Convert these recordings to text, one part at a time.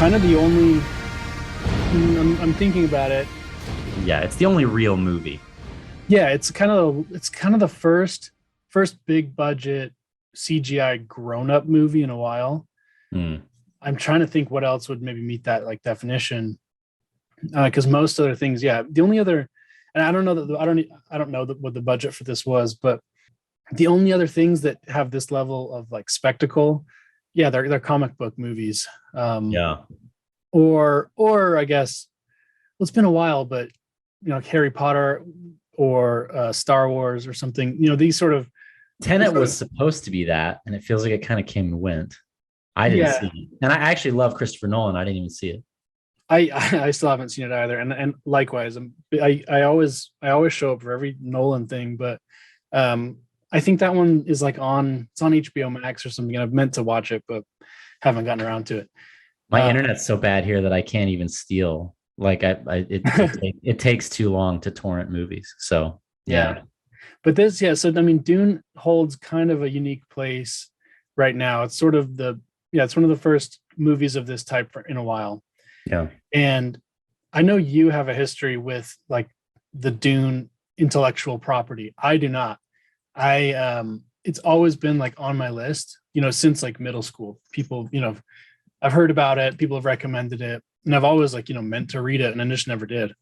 kind of the only. I'm thinking about it. Yeah, it's the only real movie. Yeah, it's kind of the first big budget CGI grown up movie in a while. Hmm. I'm trying to think what else would maybe meet that like definition. Because most other things, yeah. The only other, and I don't know that I don't know what the budget for this was, but the only other things that have this level of like spectacle, yeah, they're comic book movies, Yeah. or I guess well, it's been a while, but Harry Potter or Star Wars or something. These sort of Tenet was supposed to be that, and it feels like it kind of came and went. I didn't see yeah. it. And I actually love Christopher Nolan. I didn't even see it. I still haven't seen it either, and likewise, I always show up for every Nolan thing, but I think that one is like on HBO Max or something, and I've meant to watch it, but haven't gotten around to it. My Uh, internet's so bad here that I can't even steal. Like it takes too long to torrent movies. So yeah, yeah. but this, yeah. So I mean, Dune holds kind of a unique place right now. It's sort of it's one of the first movies of this type in a while, Yeah. and I know you have a history with like the Dune intellectual property. I do not. It's always been like on my list, since like middle school. People, I've heard about it, people have recommended it, and I've always like, meant to read it and I just never did.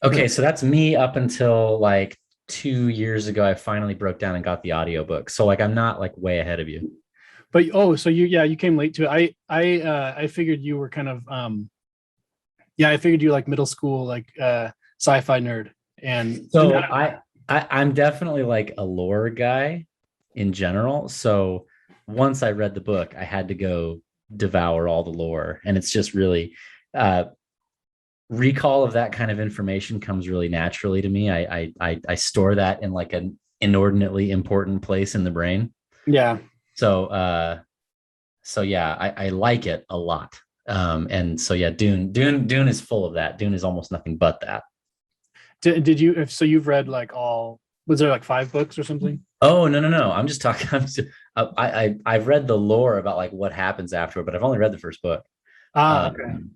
But Okay, so that's me up until like 2 years ago. I finally broke down and got the audiobook. So like I'm not like way ahead of you. oh, so you came late to it. I figured you were kind of I figured you like middle school like sci-fi nerd and So I'm definitely like a lore guy in general. So once I read the book, I had to go devour all the lore. And it's just really uh recall of that kind of information comes really naturally to me. I store that in like an inordinately important place in the brain. yeah. So so yeah, I like it a lot. And so yeah, Dune is full of that. Dune is almost nothing but that. Did you if so you've read like all was there like five books or something? Oh no! I'm just talking. I've read the lore about like what happens afterward, but I've only read the first book. Okay. Um,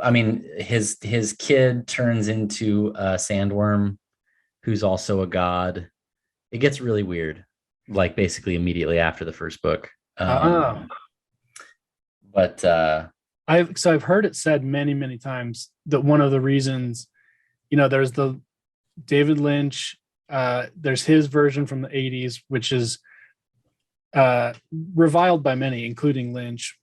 I mean, his kid turns into a sandworm, who's also a god. It gets really weird, like basically immediately after the first book. Ah. But I've heard it said many, many times that one of the reasons, there's the David Lynch, there's his version from the 80s, which is reviled by many, including Lynch.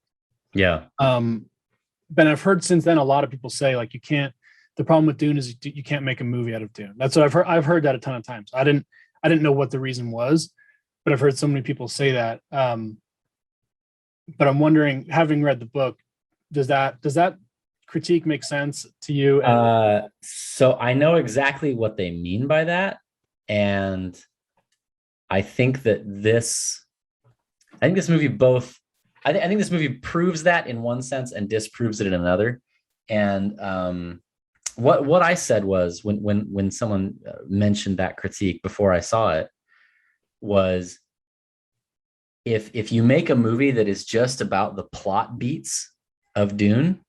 yeah, But I've heard since then a lot of people say like the problem with Dune is you can't make a movie out of Dune. That's what I've heard that a ton of times. I didn't know what the reason was, but I've heard so many people say that. But I'm wondering, having read the book, does that critique make sense to you? And so I know exactly what they mean by that, and I think that this, I think this movie both, I think this movie proves that in one sense and disproves it in another. And what I said was when someone mentioned that critique before I saw it was if you make a movie that is just about the plot beats of Dune,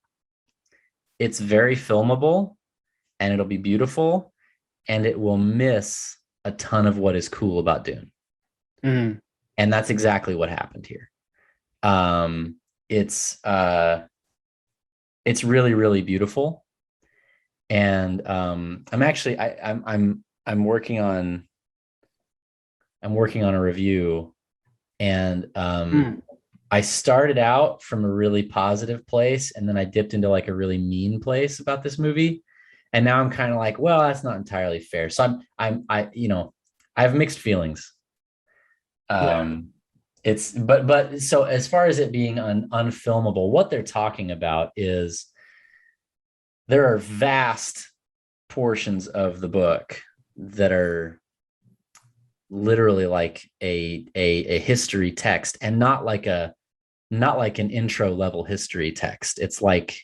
it's very filmable and it'll be beautiful and it will miss a ton of what is cool about Dune. Mhm. And that's exactly what happened here. Um, it's really, really beautiful. And I'm actually I'm working on a review, and Mm. I started out from a really positive place and then I dipped into like a really mean place about this movie. And now I'm kind of like, well, that's not entirely fair. So I have mixed feelings. Yeah. It's but so as far as it being unfilmable, what they're talking about is there are vast portions of the book that are literally like a history text, and not like an intro level history text. It's like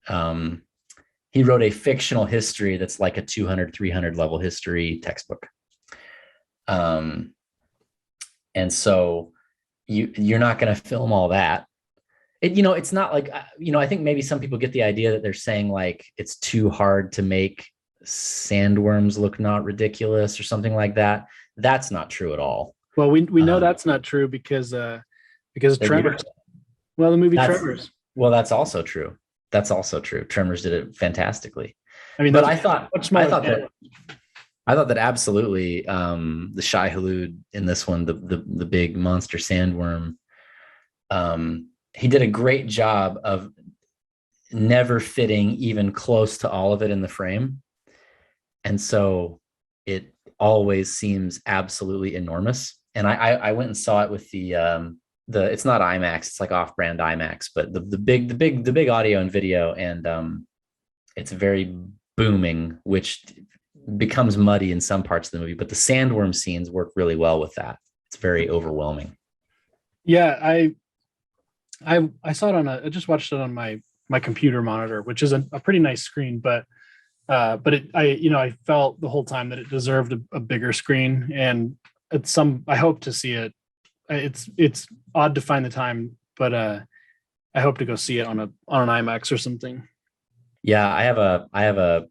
um he wrote a fictional history that's like a 200 300 level history textbook. um and so you're not going to film all that. It's not like, I think maybe some people get the idea that they're saying like it's too hard to make sandworms look not ridiculous or something like that. That's not true at all. Well, we know that's not true because of Tremors. Well, the movie Tremors. Well, that's also true. That's also true. Tremors did it fantastically. I mean, but I thought that absolutely the Shai Hulud in this one, the big monster sandworm, he did a great job of never fitting even close to all of it in the frame. And so it always seems absolutely enormous. And I went and saw it with the it's not IMAX, it's like off-brand IMAX, but the big audio and video, and it's very booming, which becomes muddy in some parts of the movie, but the sandworm scenes work really well with that. It's very overwhelming. Yeah, I saw it I just watched it on my computer monitor, which is a pretty nice screen, but I felt the whole time that it deserved a bigger screen, and I hope to see it. It's odd to find the time, but I hope to go see it on an IMAX or something. Yeah, I have a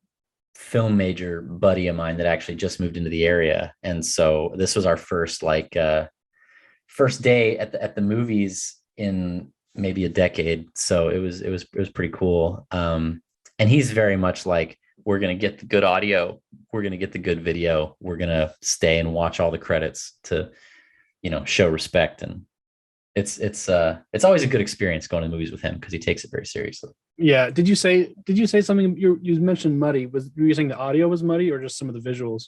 film major buddy of mine that actually just moved into the area, and so this was our first day at the movies in maybe a decade. So it was pretty cool. And he's very much like, we're going to get the good audio, we're going to get the good video, we're going to stay and watch all the credits to, show respect. And it's always a good experience going to movies with him because he takes it very seriously. Yeah. Did you say something? You mentioned muddy. Were you saying the audio was muddy or just some of the visuals?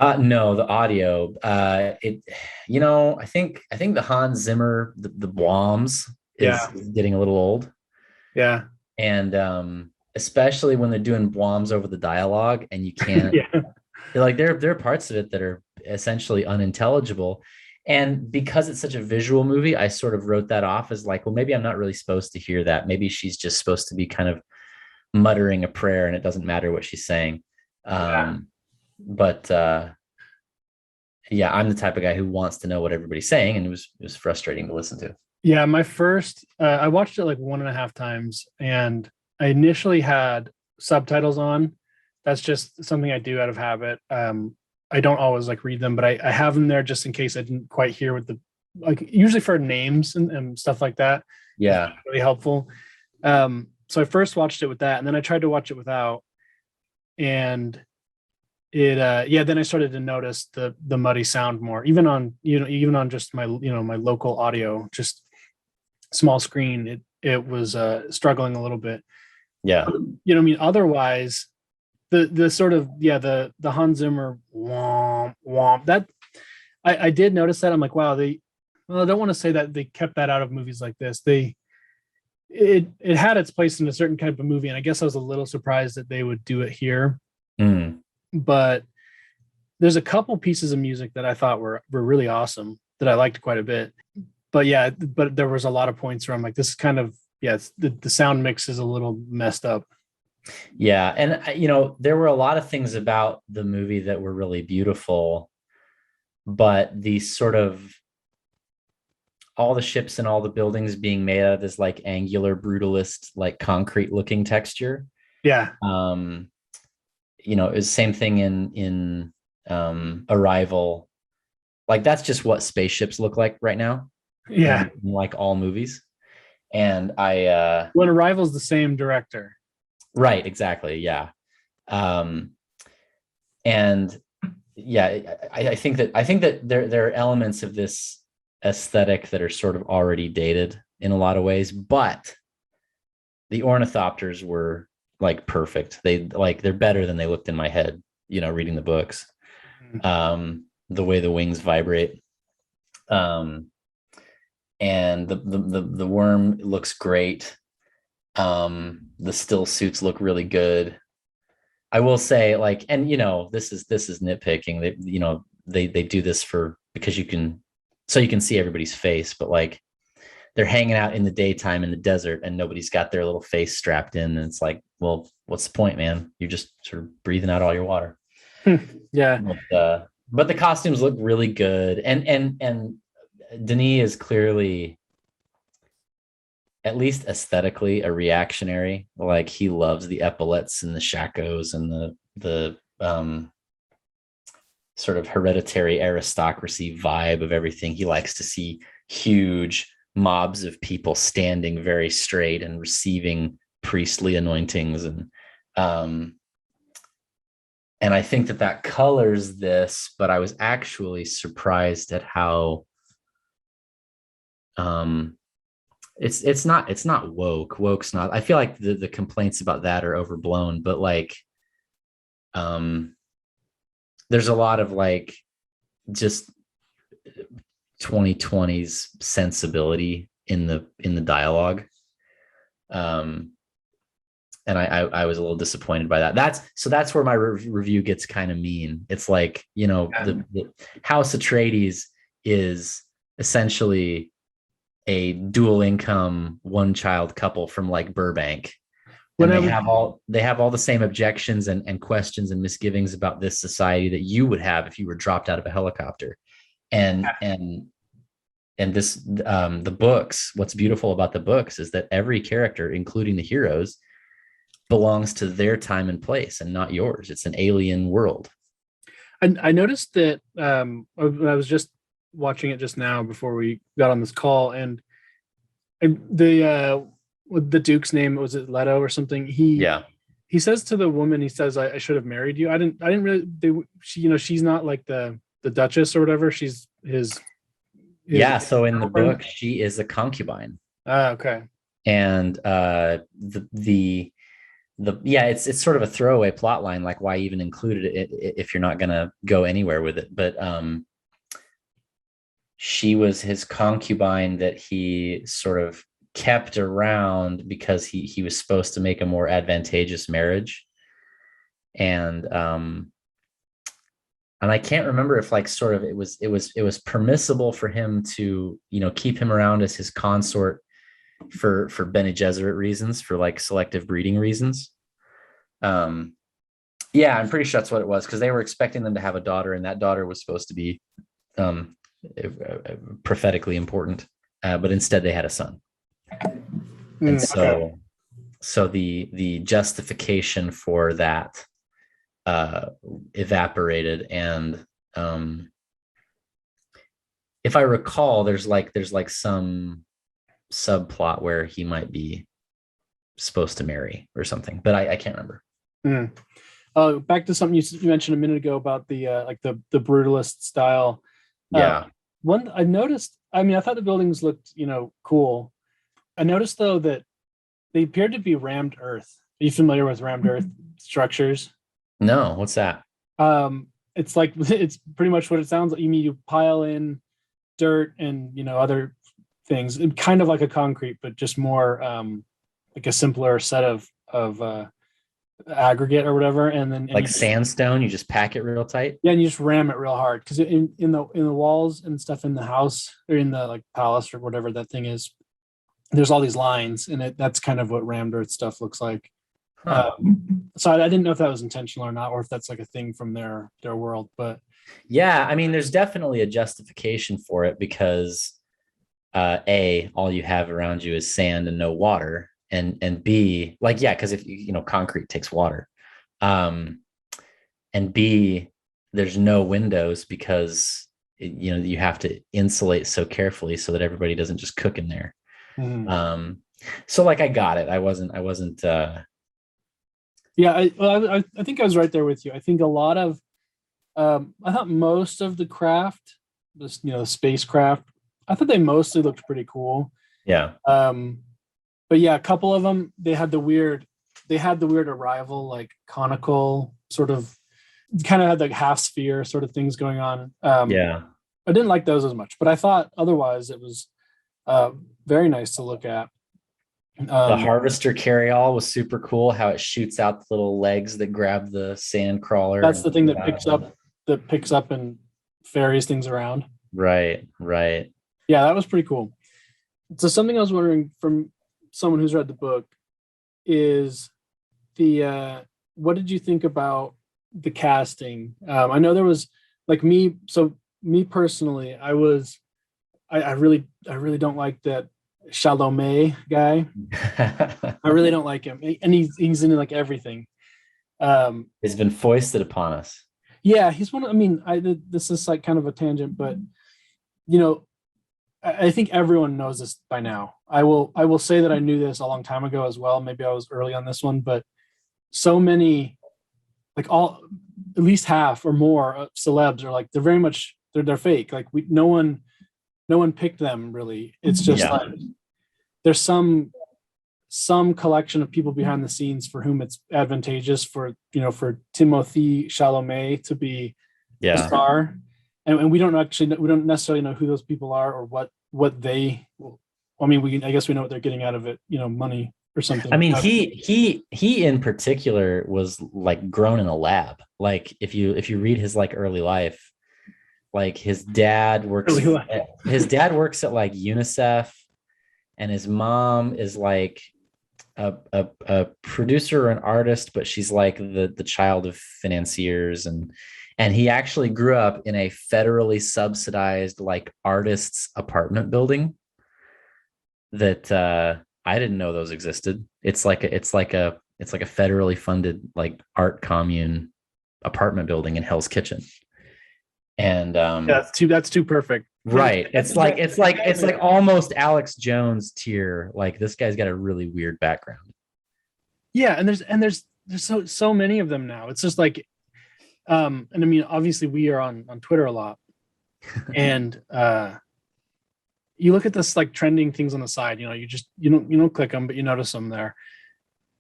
No, the audio. I think the Hans Zimmer, the Bloms is getting a little old. Yeah. And especially when they're doing Bloms over the dialogue, and you can't. Like there are parts of it that are essentially unintelligible. And because it's such a visual movie, I sort of wrote that off as like, well, maybe I'm not really supposed to hear that. Maybe she's just supposed to be kind of muttering a prayer and it doesn't matter what she's saying. But I'm the type of guy who wants to know what everybody's saying, and it was frustrating to listen to. Yeah, my first, I watched it like 1.5 times, and I initially had subtitles on. That's just something I do out of habit. I don't always like read them, but I have them there just in case I didn't quite hear what usually for names and stuff like that. Yeah, it's really helpful. So I first watched it with that, and then I tried to watch it without, and then I started to notice the muddy sound more, even on just my my local audio, just small screen. It was struggling a little bit. Yeah. Otherwise the sort of, the Hans Zimmer womp womp, that I did notice that. I'm like, wow, I don't want to say that they kept that out of movies like this. It had its place in a certain type of movie, and I guess I was a little surprised that they would do it here. But there's a couple pieces of music that I thought were really awesome that I liked quite a bit. But there was a lot of points where I'm like, this is kind of, the sound mix is a little messed up. Yeah. And, there were a lot of things about the movie that were really beautiful, but the sort of all the ships and all the buildings being made out of this like angular brutalist, like concrete looking texture. Yeah. It was the same thing in Arrival. Like that's just what spaceships look like right now. Yeah. In like all movies. And when Arrival's the same director. Right, exactly. Yeah. I think that there are elements of this aesthetic that are sort of already dated in a lot of ways, but the ornithopters were like perfect. They're better than they looked in my head, reading the books. The way the wings vibrate. And the worm looks great. The still suits look really good. I will say, this is nitpicking. They do this because you can see everybody's face, but like they're hanging out in the daytime in the desert and nobody's got their little face strapped in, and it's like, well, what's the point, man? You're just sort of breathing out all your water. Yeah. But the costumes look really good, and Denis is clearly, at least aesthetically, a reactionary. Like he loves the epaulets and the shakos and the sort of hereditary aristocracy vibe of everything. He likes to see huge mobs of people standing very straight and receiving priestly anointings, and I think that colors this, but I was actually surprised at how it's not woke. Woke's not. I feel like the complaints about that are overblown, but like there's a lot of like just 2020s sensibility in the dialogue. And I was a little disappointed by that. That's where my review gets kind of mean. It's like, the House Atreides is essentially a dual income one child couple from like Burbank. And they have all the same objections and questions and misgivings about this society that you would have if you were dropped out of a helicopter. And this the books, what's beautiful about the books is that every character, including the heroes, belongs to their time and place and not yours. It's an alien world. I noticed that I was just watching it just now before we got on this call, and the Duke's name, was it Leto or something? He says to the woman, he says, I should have married you. I didn't really, she's not like the Duchess or whatever. She's his so in the book, she is a concubine. Okay. And it's sort of a throwaway plot line, like why even included it if you're not going to go anywhere with it. But she was his concubine that he sort of kept around because he was supposed to make a more advantageous marriage. And I can't remember if like sort of it was permissible for him to, keep him around as his consort for Bene Gesserit reasons, for like selective breeding reasons. I'm pretty sure that's what it was, because they were expecting them to have a daughter, and that daughter was supposed to be prophetically important, but instead they had a son. And so the justification for that evaporated, and if I recall, there's like some subplot where he might be supposed to marry or something, but I can't remember. Back to something you mentioned a minute ago about the like the brutalist style. One I noticed, I thought the buildings looked cool. I noticed though that they appeared to be rammed earth. Are you familiar with rammed earth structures? No, what's that? It's like, it's pretty much what it sounds like. You pile in dirt and other things, kind of like a concrete, but just more like a simpler set of aggregate or whatever, and then like sandstone, you just pack it real tight. Yeah, and you just ram it real hard, because in the walls and stuff in the house, or in the like palace or whatever that thing is, there's all these lines, and that's kind of what rammed earth stuff looks like. So I didn't know if that was intentional or not, or if that's like a thing from their world. But there's definitely a justification for it, because all you have around you is sand and no water, and B, because if concrete takes water, and B, there's no windows, because you have to insulate so carefully so that everybody doesn't just cook in there. So I got it. I wasn't I think I was right there with you. I think a lot of I thought most of the craft, this spacecraft, I thought they mostly looked pretty cool. But a couple of them, they had the weird arrival, like conical sort of, kind of had like half sphere sort of things going on. I didn't like those as much, but I thought otherwise it was very nice to look at. The harvester carryall was super cool. How it shoots out the little legs that grab the sand crawler. That's the thing that picks up and ferries things around. Right. Yeah, that was pretty cool. So something I was wondering from someone who's read the book is what did you think about the casting? I know there was like me personally, I was I really don't like that Chalamet guy. I really don't like him, and he's into like everything. Um, It's been foisted upon us. yeah, he's one. I mean, this is like kind of a tangent, but you know, I think everyone knows this by now. I will say that I knew this a long time ago as well. Maybe I was early on this one, but so many, like all, at least half or more of celebs are like, they're very much, they're fake. Like no one picked them really. It's just Yeah. like there's some collection of people behind the scenes for whom it's advantageous for, for Timothy Chalamet to be a Yeah. star. And we don't necessarily know who those people are or what they, I mean, I guess we know what they're getting out of it, money or something. I mean, he in particular was like grown in a lab. Like if you read his like early life, like his dad works at like UNICEF, and his mom is like a producer or an artist, but she's like the child of financiers, and he actually grew up in a federally subsidized like artists apartment building that I didn't know those existed. It's like a federally funded like art commune apartment building in Hell's Kitchen. And yeah, that's too perfect. right. It's like almost Alex Jones tier. Like this guy's got a really weird background. Yeah, and there's so many of them now. It's just like, and I mean, obviously we are on Twitter a lot, and you look at this like trending things on the side. You don't click them, but you notice them there,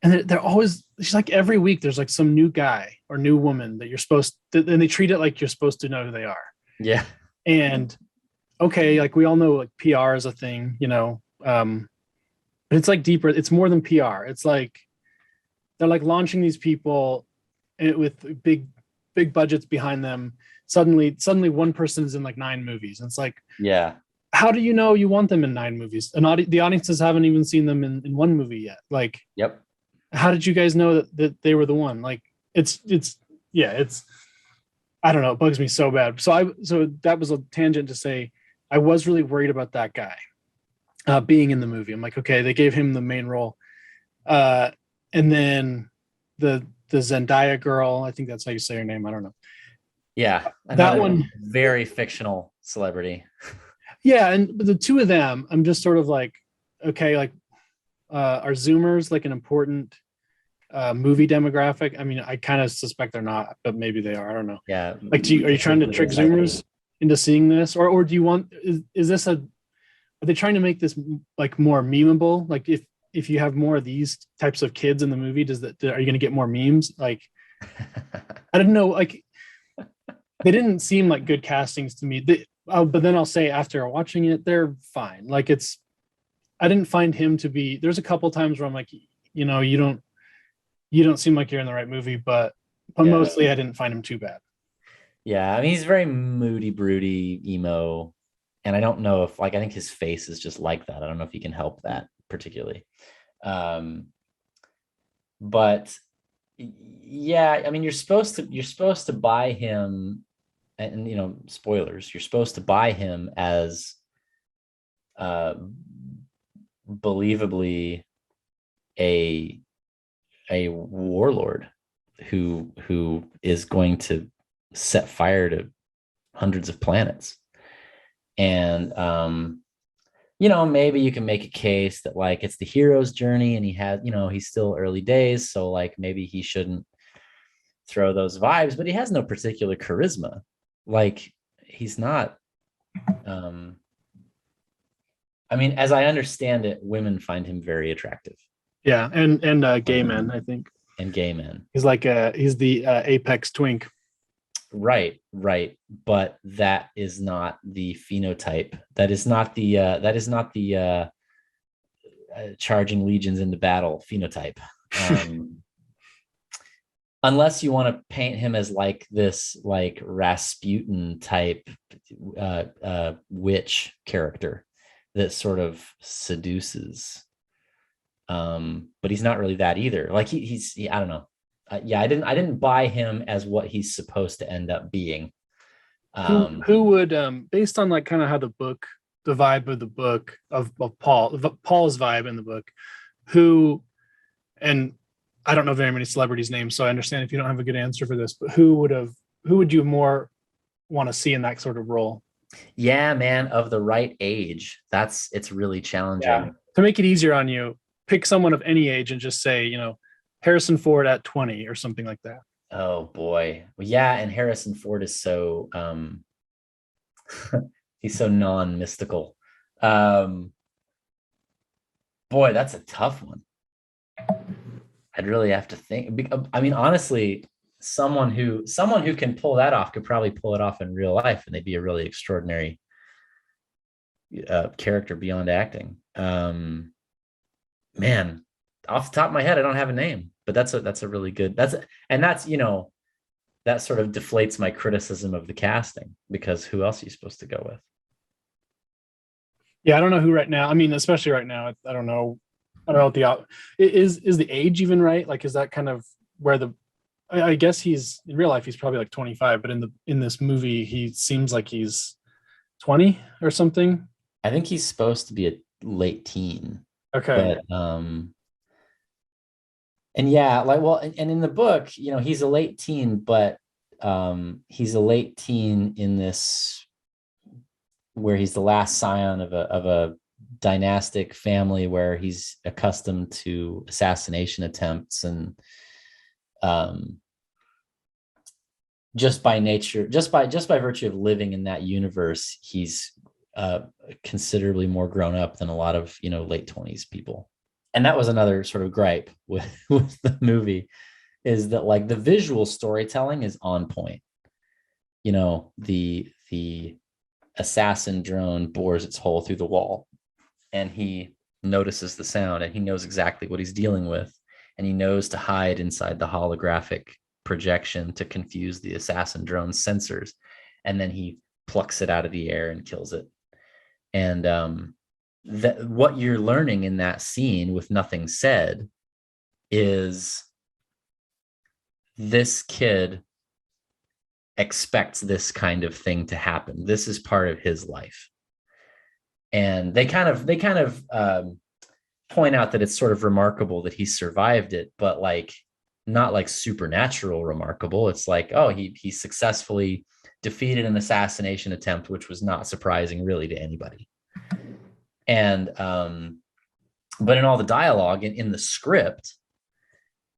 and they're always, it's like every week there's like some new guy or new woman that you're supposed to, and they treat it like you're supposed to know who they are. Yeah. And okay, like we all know like PR is a thing, but it's like deeper. It's more than PR. It's like they're like launching these people with big budgets behind them. Suddenly one person is in like 9 movies. And it's like, Yeah. how do you know you want them in 9 movies? And the audiences haven't even seen them in 1 movie yet. Like, Yep. how did you guys know that they were the one? Like, it's I don't know. It bugs me so bad. So that was a tangent to say, I was really worried about that guy being in the movie. I'm like, okay, they gave him the main role. And then the Zendaya girl, I think that's how you say her name. I don't know. Yeah. That one, very fictional celebrity. yeah. And the two of them, I'm just sort of like, okay, like, are Zoomers like an important movie demographic? I mean, I kind of suspect they're not, but maybe they are. I don't know. Yeah. Like, are you trying to trick Zoomers into seeing this, or do you want? Is this are they trying to make this like more memeable? Like, if you have more of these types of kids in the movie, are you going to get more memes? Like, I don't know. Like, they didn't seem like good castings to me. But then I'll say after watching it, they're fine. Like, I didn't find him to be. There's a couple times where I'm like, you don't seem like you're in the right movie, but mostly I didn't find him too bad. Yeah, I mean, he's very moody, broody, emo, and I don't know if I think his face is just like that. I don't know if he can help that particularly. But yeah, I mean, you're supposed to buy him, and spoilers. You're supposed to buy him as believably a warlord who is going to set fire to hundreds of planets. And maybe you can make a case that like it's the hero's journey, and he's still early days, so like maybe he shouldn't throw those vibes, but he has no particular charisma. Like, he's not I mean, as I understand it, women find him very attractive. Yeah, and gay men, I think. And gay men. He's the apex twink. Right. But that is not the phenotype. That is not the charging legions into battle phenotype. Unless you want to paint him as like this like Rasputin type witch character that sort of seduces. But he's not really that either. Like he's I don't know. I didn't buy him as what he's supposed to end up being. Who would, based on like kind of how the book the vibe of the book of Paul's vibe in the book, who, and I don't know very many celebrities' names, so I understand if you don't have a good answer for this, but who would you more want to see in that sort of role? Yeah, man, of the right age. It's really challenging. To make it easier on you, pick someone of any age and just say, Harrison Ford at 20 or something like that. Oh boy. Well, yeah, and Harrison Ford is so he's so non-mystical. Um Boy, that's a tough one. I'd really have to think. I mean, honestly, someone who can pull that off could probably pull it off in real life, and they'd be a really extraordinary character beyond acting. Man, off the top of my head, I don't have a name, but that's a really good. That sort of deflates my criticism of the casting, because who else are you supposed to go with? Yeah, I don't know who right now. I mean, especially right now, I don't know. I don't know what is the age even right? Like, is that kind of where I guess he's in real life, he's probably like 25, but in this movie, he seems like he's 20 or something. I think he's supposed to be a late teen. Okay. But and yeah, like, well, and in the book, he's a late teen, but he's a late teen in this, where he's the last scion of a dynastic family where he's accustomed to assassination attempts, and just by virtue of living in that universe, he's considerably more grown up than a lot of late 20s people. And that was another sort of gripe with the movie, is that like the visual storytelling is on point. The assassin drone bores its hole through the wall, and he notices the sound, and he knows exactly what he's dealing with, and he knows to hide inside the holographic projection to confuse the assassin drone's sensors, and then he plucks it out of the air and kills it. And that what you're learning in that scene, with nothing said, is this kid expects this kind of thing to happen. This is part of his life. And they kind of point out that it's sort of remarkable that he survived it, but like not like supernatural remarkable. It's like, oh, he successfully defeated an assassination attempt, which was not surprising really to anybody. And but in all the dialogue and in the script,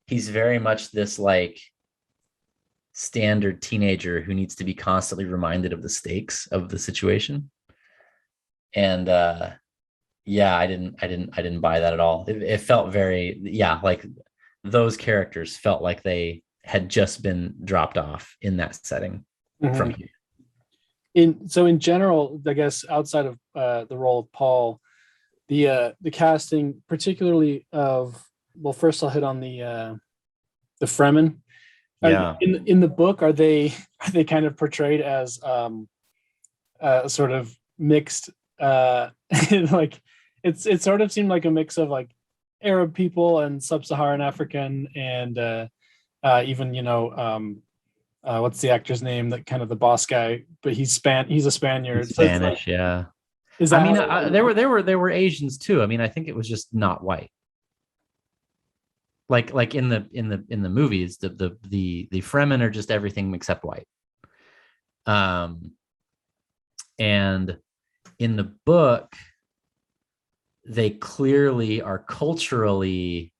he's very much this like standard teenager who needs to be constantly reminded of the stakes of the situation. And yeah, I didn't buy that at all. It felt very, like those characters felt like they had just been dropped off in that setting. From here. In general, I guess outside of the role of Paul, the casting, particularly of, well, first I'll hit on the Fremen. Yeah. In the book, are they kind of portrayed as sort of mixed? Like it sort of seemed like a mix of like Arab people and sub-Saharan African, and even what's the actor's name, that kind of the boss guy, but he's a Spaniard. He's Spanish, so yeah. Is that, I mean, there were Asians too. I mean, I think it was just not white. Like in the movies, the Fremen are just everything except white. And in the book, they clearly are culturally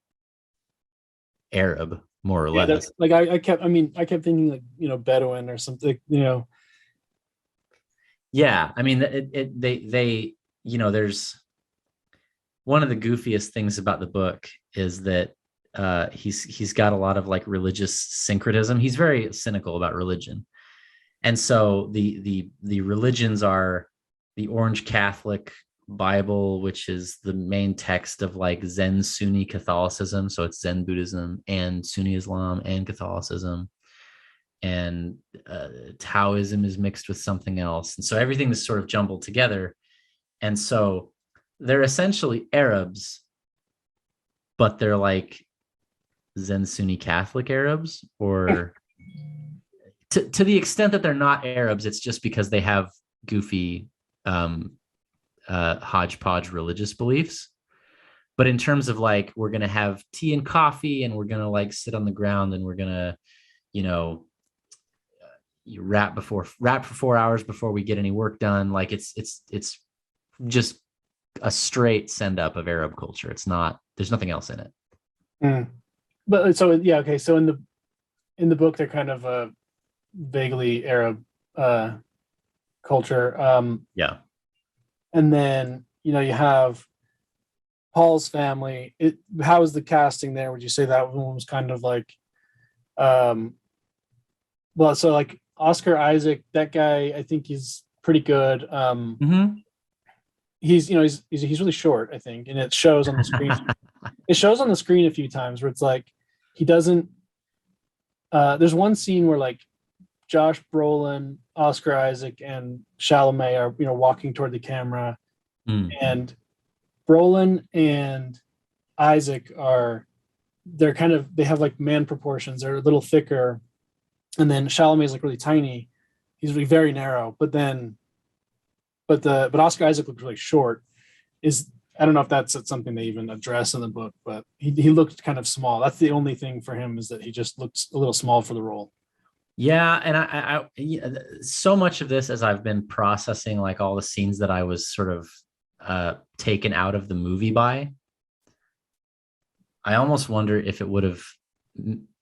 Arab, more or less. Like I kept thinking like, Bedouin or something, Yeah, I mean, they there's one of the goofiest things about the book is that he's got a lot of like religious syncretism. He's very cynical about religion, and so the religions are the Orange Catholic Bible, which is the main text of like Zen Sunni Catholicism. So it's Zen Buddhism and Sunni Islam and Catholicism, and Taoism is mixed with something else, and so everything is sort of jumbled together. And so they're essentially Arabs, but they're like Zen Sunni Catholic Arabs, or to the extent that they're not Arabs, it's just because they have goofy hodgepodge religious beliefs. But in terms of like, we're going to have tea and coffee and we're going to like sit on the ground and we're going to, you know, you rap for 4 hours before we get any work done. Like it's just a straight send up of Arab culture. It's not, there's nothing else in it. But so, yeah. Okay. So in the book, they're kind of a vaguely Arab culture. Yeah. And then, you know, you have Paul's family. How was the casting there? Would you say that one was kind of like, well, so like Oscar Isaac, that guy, I think he's pretty good. He's, you know, he's really short, I think, and it shows on the screen. It shows on the screen a few times where it's like he doesn't. There's one scene where like Josh Brolin, Oscar Isaac, and Chalamet are, you know, walking toward the camera, and Brolin and Isaac they have like man proportions. They're a little thicker, and then Chalamet is like really tiny. He's really very narrow, but Oscar Isaac looks really short. I don't know if that's something they even address in the book, but he looked kind of small. That's the only thing for him, is that he just looks a little small for the role. Yeah, and I so much of this, as I've been processing like all the scenes that I was sort of taken out of the movie by, I almost wonder if it would have,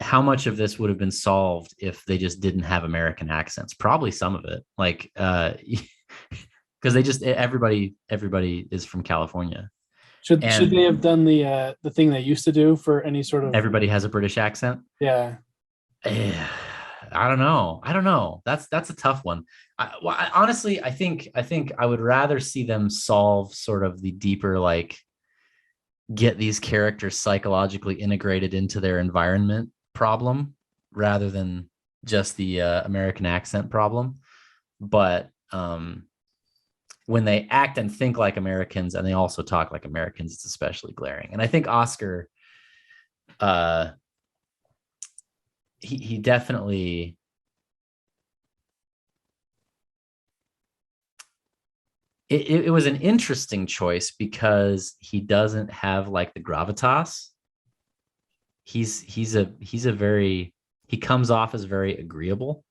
how much of this would have been solved if they just didn't have American accents. Probably some of it, like because they just everybody is from California. Should they have done the thing they used to do for any sort of everybody has a British accent? Yeah. I don't know. That's a tough one. Honestly, I think I would rather see them solve sort of the deeper, like, get these characters psychologically integrated into their environment problem rather than just the American accent problem. But when they act and think like Americans and they also talk like Americans, it's especially glaring. And I think Oscar, he definitely, it was an interesting choice because he doesn't have like the gravitas. He comes off as very agreeable,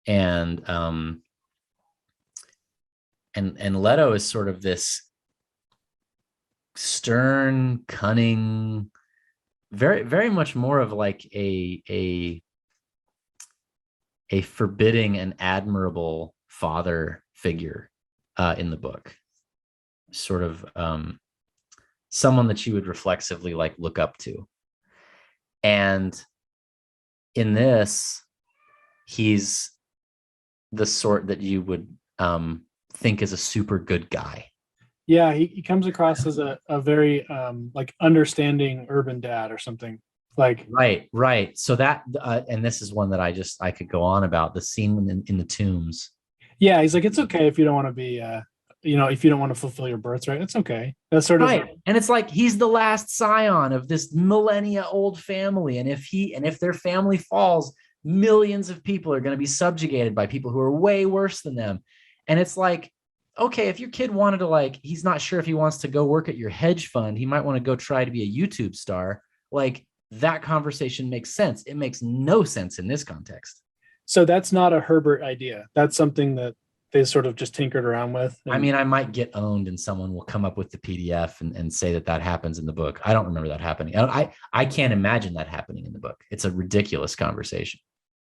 and Leto is sort of this stern, cunning, very, very much more of like a forbidding and admirable father figure in the book, sort of someone that you would reflexively like look up to. And in this, he's the sort that you would think is a super good guy. Yeah, he comes across as a very like understanding urban dad or something. Like right. So that and this is one that I could go on about, the scene in the tombs. Yeah, he's like, it's okay if you don't want to be if you don't want to fulfill your birthright, it's okay. That's sort of right. And it's like he's the last scion of this millennia old family, and if their family falls, millions of people are going to be subjugated by people who are way worse than them. And it's like, okay, if your kid wanted to, like, he's not sure if he wants to go work at your hedge fund, he might want to go try to be a YouTube star. Like, that conversation makes sense. It makes no sense in this context. So that's not a Herbert idea. That's something that they sort of just tinkered around with. I mean, I might get owned and someone will come up with the PDF and say that happens in the book. I don't remember that happening. I can't imagine that happening in the book. It's a ridiculous conversation.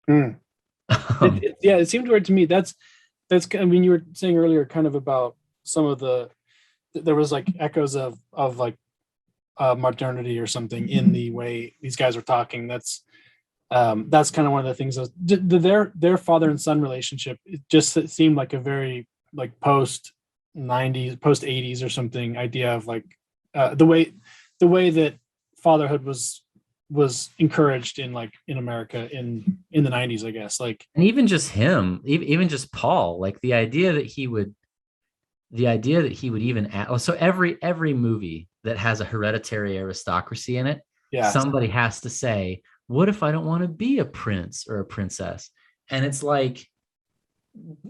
It seemed weird to me. That's, I mean, you were saying earlier kind of about some of there was like echoes of like modernity or something in the way these guys are talking. That's kind of one of the things. Their father and son relationship, it seemed like a very like post 90s, post 80s or something idea of like the way that fatherhood was encouraged in America in the 90s, I guess. Like, and even just him, even just Paul, like the idea that he would even add, so every movie that has a hereditary aristocracy in it, somebody has to say, what if I don't want to be a prince or a princess? And it's like,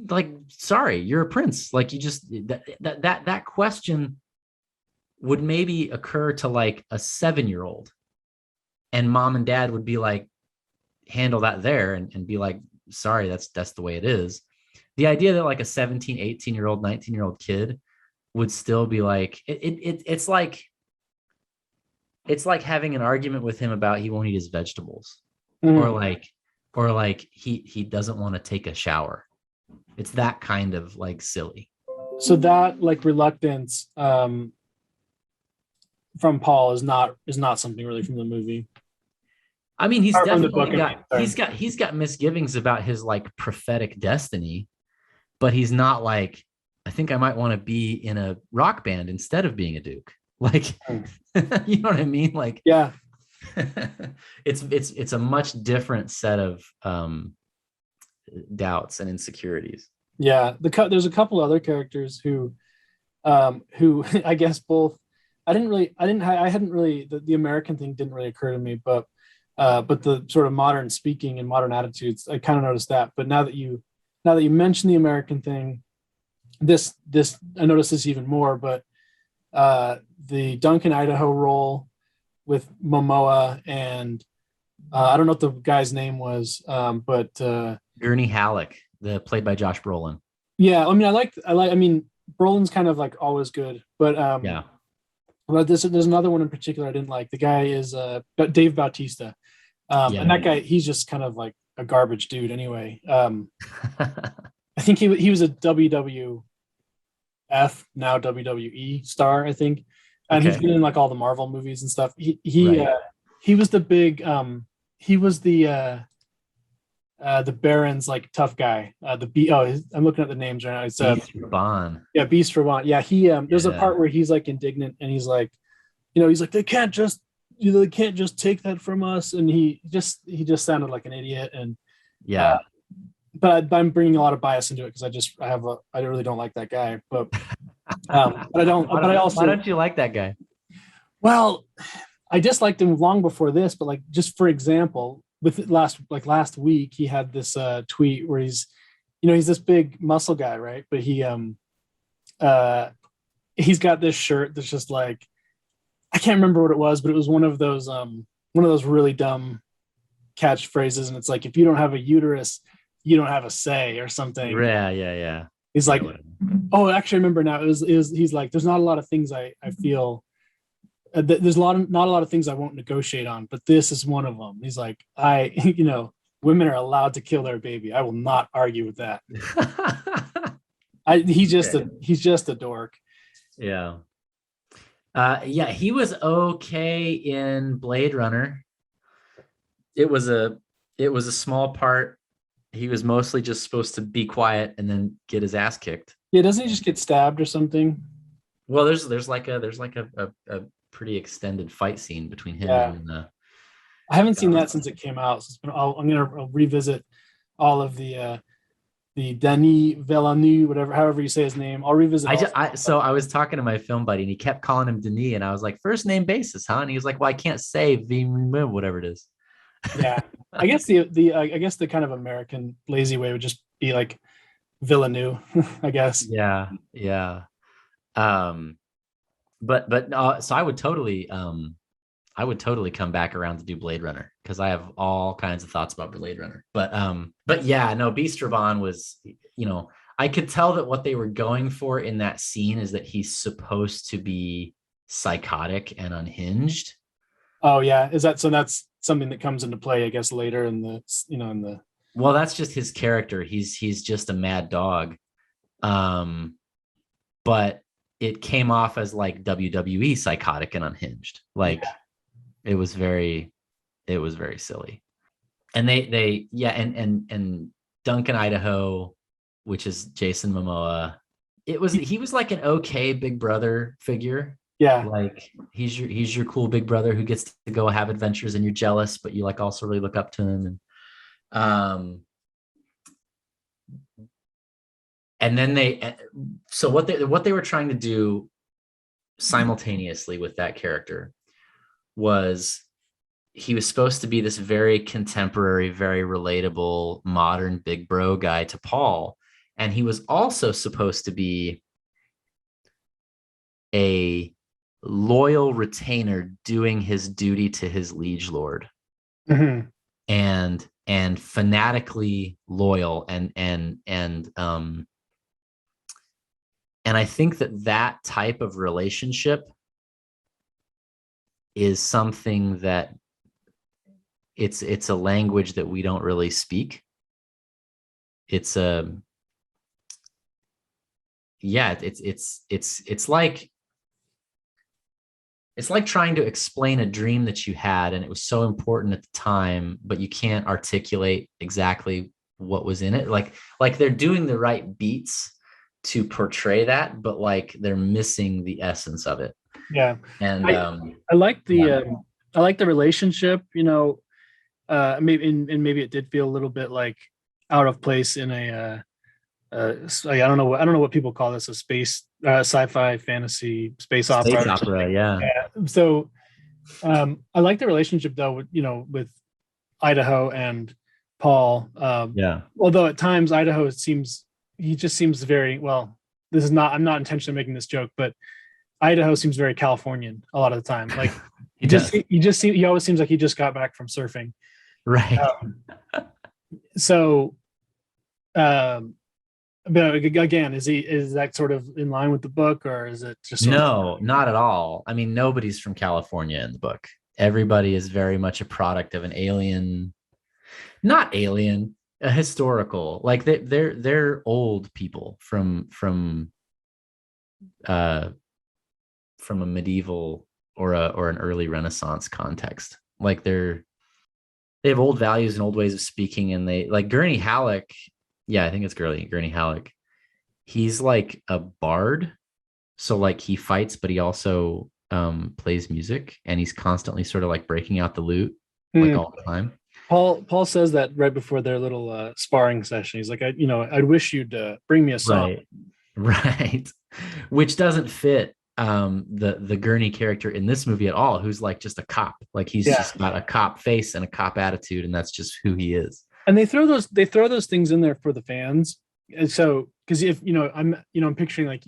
like, sorry, you're a prince. Like, you just that question would maybe occur to like a 7-year-old, and mom and dad would be like, handle that there, and be like, sorry, that's the way it is. The idea that like a 17, 18-year-old, 19-year-old kid would still be like, it's like having an argument with him about he won't eat his vegetables, or Mhm. like he doesn't want to take a shower. It's that kind of like silly. So that like reluctance from Paul is not something really from the movie I mean, he's or from the definitely book. I mean, got sorry. he's got misgivings about his like prophetic destiny, but he's not like, I think I might want to be in a rock band instead of being a duke. Like, Hmm. you know what I mean? Like, Yeah, it's a much different set of doubts and insecurities. yeah. There's a couple other characters who I guess both. I hadn't really the American thing didn't really occur to me, but the sort of modern speaking and modern attitudes, I kind of noticed that. But now that you mention the American thing, this I noticed this even more. But the Duncan Idaho role with Momoa and I don't know what the guy's name was, but Gurney Halleck, the played by Josh Brolin. yeah, I mean, I mean, Brolin's kind of like always good, Yeah. but there's another one in particular I didn't like. The guy is Dave Bautista, and Yeah. that guy he's just kind of like a garbage dude anyway. I think he was a WWF now WWE star, I think, and he's Okay. been in like all the Marvel movies and stuff. Right. He was the big he was the Baron's like tough guy. I'm looking at the names right now. It's Beast Raban. yeah, Beast Vermont. Yeah, he there's a Yeah. part where he's like indignant and he's like, he's like, they can't just they can't just take that from us. And he just sounded like an idiot. And uh, Yeah. I'm bringing a lot of bias into it because I really don't like that guy. But I don't. But I Why also don't you like that guy? well, I disliked him long before this. But like just for example, with last week, he had this tweet where he's this big muscle guy, right? But uh he's got this shirt that's just like I can't remember what it was, but it was one of those really dumb catchphrases, and it's like if you don't have a uterus, you don't have a say or something. Yeah, yeah, yeah. He's Yeah, like, whatever. oh, actually, I remember now. He's like, there's not a lot of things I feel. There's not a lot of things I won't negotiate on, but this is one of them. He's like, women are allowed to kill their baby. I will not argue with that. He's just a dork. Yeah. Yeah, he was okay in Blade Runner. It was a small part. He was mostly just supposed to be quiet and then get his ass kicked. Yeah, doesn't he just get stabbed or something? Well, there's a pretty extended fight scene between him Yeah, and I haven't seen that since it came out. So I'm gonna revisit all of the Denis Villeneuve, however you say his name. I'll revisit. so I was talking to my film buddy and he kept calling him Denis, and I was like, first name basis, huh? And he was like, well, I can't say whatever it is. Yeah, I guess the kind of American lazy way would just be like Villeneuve, I guess. Yeah, yeah. Um, but so I would totally come back around to do Blade Runner because I have all kinds of thoughts about Blade Runner. But yeah, no, Beast Raban was, I could tell that what they were going for in that scene is that he's supposed to be psychotic and unhinged. Oh yeah, that's something that comes into play, I guess, later in the. Well, that's just his character. He's just a mad dog. But it came off as like WWE psychotic and unhinged. Like it was very silly. And and Duncan Idaho, which is Jason Momoa, he was like an okay big brother figure. Yeah. Like he's your cool big brother who gets to go have adventures and you're jealous, but you like also really look up to him. And then what they were trying to do simultaneously with that character was he was supposed to be this very contemporary, very relatable, modern big bro guy to Paul. And he was also supposed to be a loyal retainer doing his duty to his liege lord, and fanatically loyal, and I think that type of relationship is something that it's a language that we don't really speak. It's a yeah, it's like trying to explain a dream that you had and it was so important at the time, but you can't articulate exactly what was in it. Like they're doing the right beats to portray that, but like they're missing the essence of it. Yeah. And I like I like the relationship, maybe it did feel a little bit like out of place in a I don't know what people call this, a space sci-fi fantasy space opera. Yeah. So I like the relationship though with Idaho and Paul. Yeah. Although at times Idaho he just seems very well. I'm not intentionally making this joke, but Idaho seems very Californian a lot of the time. Like he always seems like he just got back from surfing. Right. So, but again, is that sort of in line with the book, or is it just no, not at all? I mean, nobody's from California in the book. Everybody is very much a product of an alien, not alien, a historical. Like they're old people from a medieval or an early Renaissance context. Like they have old values and old ways of speaking, and they like Gurney Halleck. Yeah, I think it's Gurney Halleck. He's like a bard. So like he fights, but he also plays music, and he's constantly sort of like breaking out the lute like all the time. Paul says that right before their little sparring session. He's like, I'd wish you'd bring me a song. Right. Which doesn't fit the Gurney character in this movie at all, who's like just a cop. Like he's just got a cop face and a cop attitude, and that's just who he is. And they throw those things in there for the fans. And so, because if I'm picturing like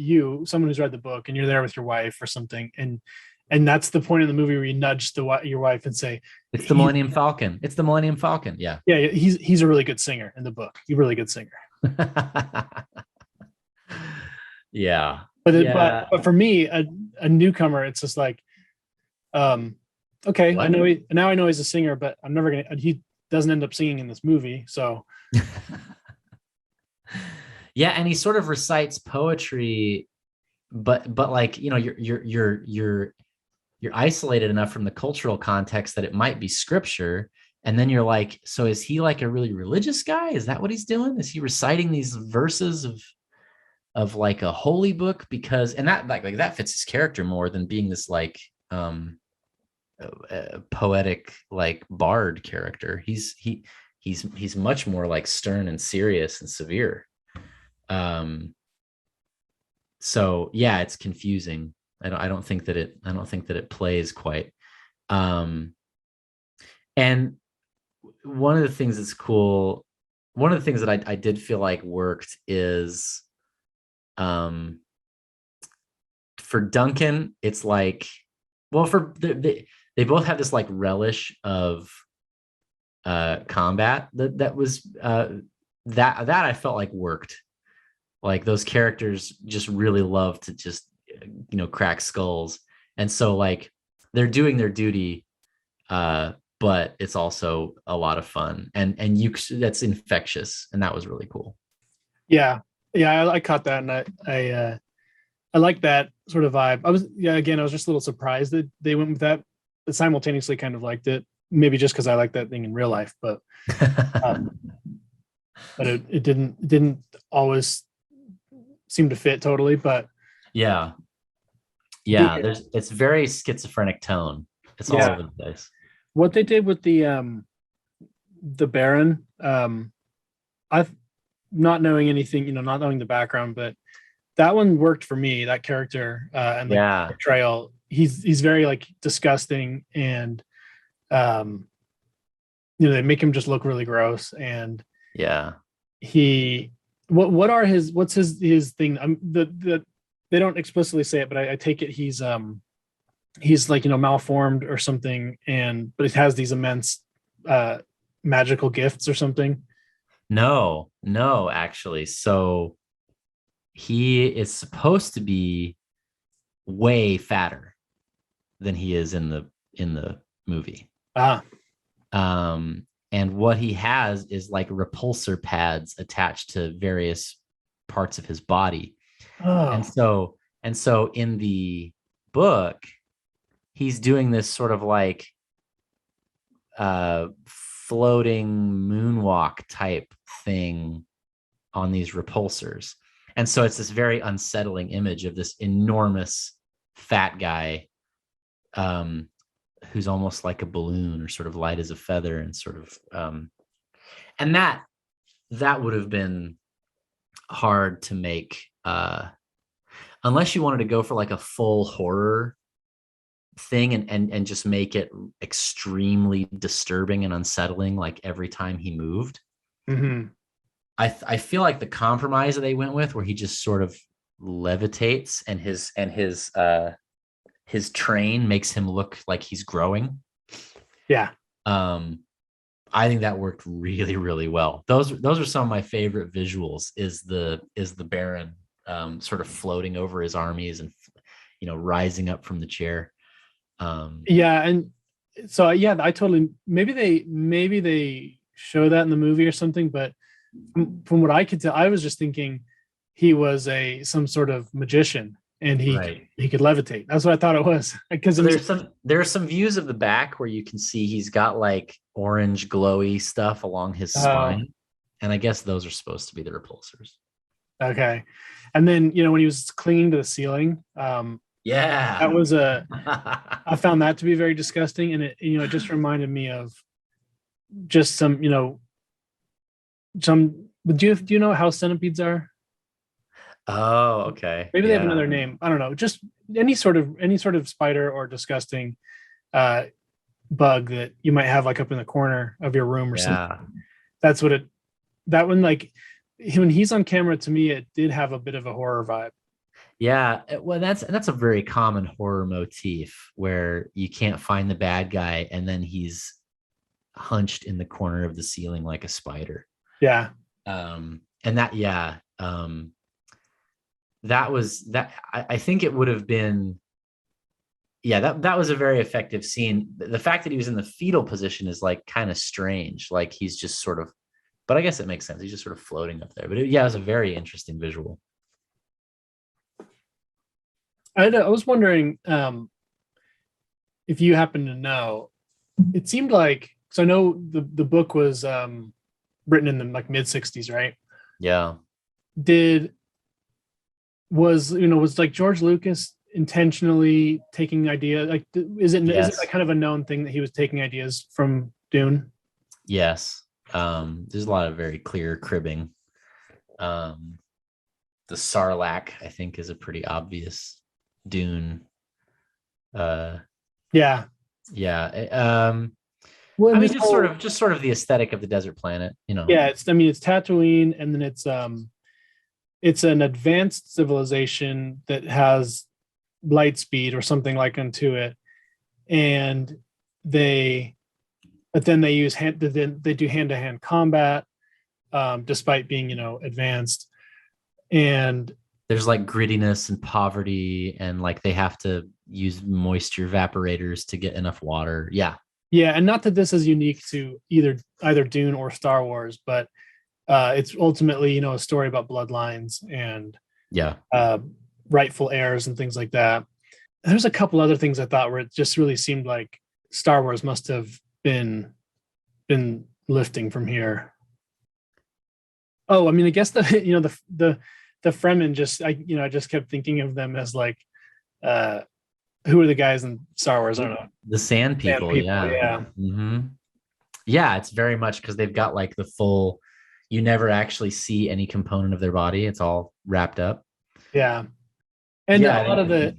someone who's read the book, and you're there with your wife or something, and that's the point of the movie where you nudge your wife and say, "It's the Millennium Falcon." It's the Millennium Falcon. Yeah. Yeah, he's a really good singer in the book. He's a really good singer. Yeah. But for me, a newcomer, it's just like, okay, what? I know he's a singer, but I'm never gonna. He doesn't end up singing in this movie, so. Yeah, and he sort of recites poetry, but like you're isolated enough from the cultural context that it might be scripture, and then you're like, so is he like a really religious guy? Is that what he's doing? Is he reciting these verses of like a holy book? Because and that like that fits his character more than being this like poetic like bard character. He's much more like stern and serious and severe. So yeah, it's confusing. I don't think that it plays quite. And one of the things that's cool, one of the things that I did feel like worked is for Duncan, it's like, well, they both have this like relish of combat that was that I felt like worked. Like those characters just really love to just crack skulls, and so like they're doing their duty, but it's also a lot of fun, and that's infectious, and that was really cool. Yeah, I caught that, and I like that sort of vibe. I was just a little surprised that they went with that, but simultaneously kind of liked it. Maybe just because I like that thing in real life, but but it didn't always seem to fit totally. But yeah, it's very schizophrenic tone. It's all over the place. What they did with the Baron, I've not knowing anything, not knowing the background, but that one worked for me. That character and the portrayal, he's very like disgusting, and they make him just look really gross, and he what are what's his thing? The they don't explicitly say it, but I take it he's like, malformed or something, but it has these immense uh magical gifts or something. No, no, actually. So he is supposed to be way fatter than he is in the movie. Ah. And what he has is like repulsor pads attached to various parts of his body. And Oh. so in the book, he's doing this sort of like floating moonwalk type thing on these repulsors. And so it's this very unsettling image of this enormous fat guy, who's almost like a balloon or sort of light as a feather, and sort of and that would have been hard to make, unless you wanted to go for like a full horror thing and just make it extremely disturbing and unsettling like every time he moved. Mm-hmm. I feel like the compromise that they went with, where he just sort of levitates and his train makes him look like he's growing. Yeah. I think that worked really, really well. Those are some of my favorite visuals, is the Baron sort of floating over his armies and rising up from the chair. Yeah, and so yeah, I totally, maybe they show that in the movie or something, but from what I could tell, I was just thinking he was some sort of magician, and Right. he could levitate. That's what I thought it was, because So there are some views of the back where you can see he's got like orange glowy stuff along his spine, and I guess those are supposed to be the repulsors. Okay. And then when he was clinging to the ceiling, Yeah, that was I found that to be very disgusting, and it just reminded me of just some. Do you know how centipedes are? Oh, okay. Maybe they have Yeah. another name. I don't know. Just any sort of spider or disgusting uh, bug that you might have like up in the corner of your room or something. Yeah. That's what that one, like, when he's on camera, to me, it did have a bit of a horror vibe. Yeah. Well, that's a very common horror motif, where you can't find the bad guy and then he's hunched in the corner of the ceiling like a spider. Yeah. And that, yeah. That was that. I think it would have been, yeah, that was a very effective scene. The fact that he was in the fetal position is like kind of strange. Like he's just sort of, but I guess it makes sense. He's just sort of floating up there. But yeah, it was a very interesting visual. I was wondering if you happen to know. It seemed like, so I know the book was written in the like mid '60s, right? Yeah. Was like George Lucas intentionally taking idea, like, is it like kind of a known thing that he was taking ideas from Dune? Yes. There's a lot of very clear cribbing. The Sarlacc, I think, is a pretty obvious Dune. Yeah. Yeah. Well, I mean, just sort of the aesthetic of the desert planet, Yeah, it's Tatooine, and then it's an advanced civilization that has light speed or something like unto it, and but then they use they do hand-to-hand combat, despite being advanced, and there's like grittiness and poverty, and like they have to use moisture evaporators to get enough water. Yeah. And not that this is unique to either Dune or Star Wars, but it's ultimately a story about bloodlines and rightful heirs and things like that. There's a couple other things I thought where it just really seeed like Star Wars must have been lifting from here. Oh, I mean, I guess the Fremen, I just kept thinking of them as like, who are the guys in Star Wars? I don't know. The sand people. Yeah. Mm-hmm. Yeah, it's very much because they've got like the full, you never actually see any component of their body. It's all wrapped up. Yeah. And a lot of the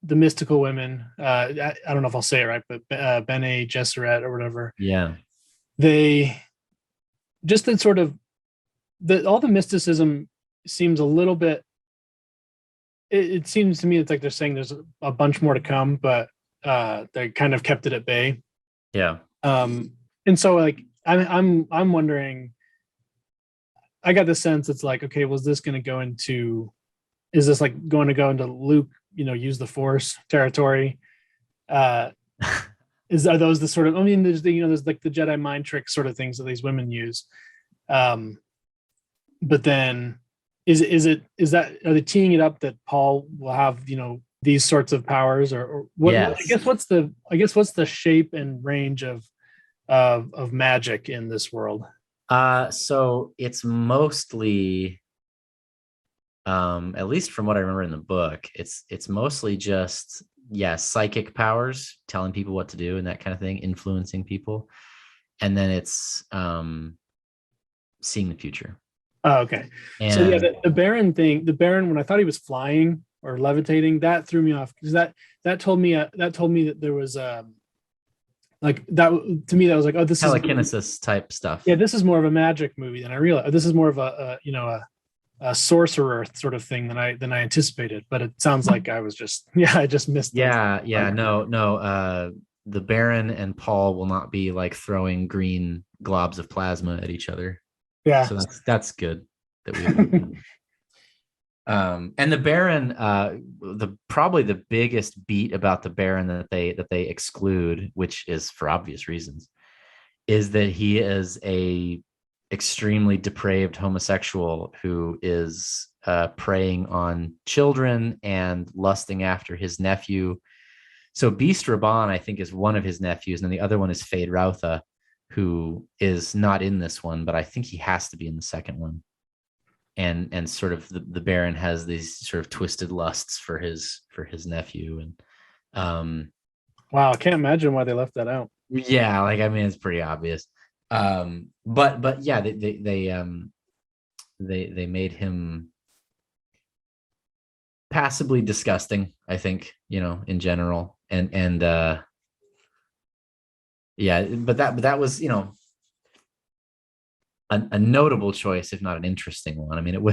mystical women, I don't know if I'll say it right, but Bennett, Gesserit or whatever. Yeah. They just that sort of all the mysticism seems a little bit. It seems to me it's like they're saying there's a bunch more to come, but they kind of kept it at bay. Yeah. And so like I'm wondering. I got the sense it's like, okay, was this going to go into? Is this like going to go into Luke? Use the Force territory. Are those the sort of? I mean, there's like the Jedi mind trick sort of things that these women use. But then is that, are they teeing it up that Paul will have these sorts of powers, or what? Yes. I guess what's the shape and range of magic in this world? So it's mostly, at least from what I remember in the book, it's mostly just, psychic powers, telling people what to do and that kind of thing, influencing people. And then it's seeing the future. Oh, okay. And so yeah, the Baron thing, the Baron, when I thought he was flying or levitating, that threw me off, because that told me that there was like that, to me that was like, oh, this telekinesis type stuff. Yeah, this is more of a magic movie than I realized. This is more of a sorcerer sort of thing than I anticipated. But it sounds like I just missed. No. The Baron and Paul will not be like throwing green globs of plasma at each other. Yeah, so that's good that we. And the Baron, probably the biggest beat about the Baron that they exclude, which is for obvious reasons, is that he is a extremely depraved homosexual who is preying on children and lusting after his nephew. So Beast Raban, I think, is one of his nephews, and the other one is Fade Rautha, who is not in this one, but I think he has to be in the second one. And sort of the Baron has these sort of twisted lusts for his nephew. And wow, I can't imagine why they left that out. Yeah, like, I mean, it's pretty obvious. But yeah, they made him passably disgusting, I think, in general. And yeah, but that was, a notable choice, if not an interesting one. I mean,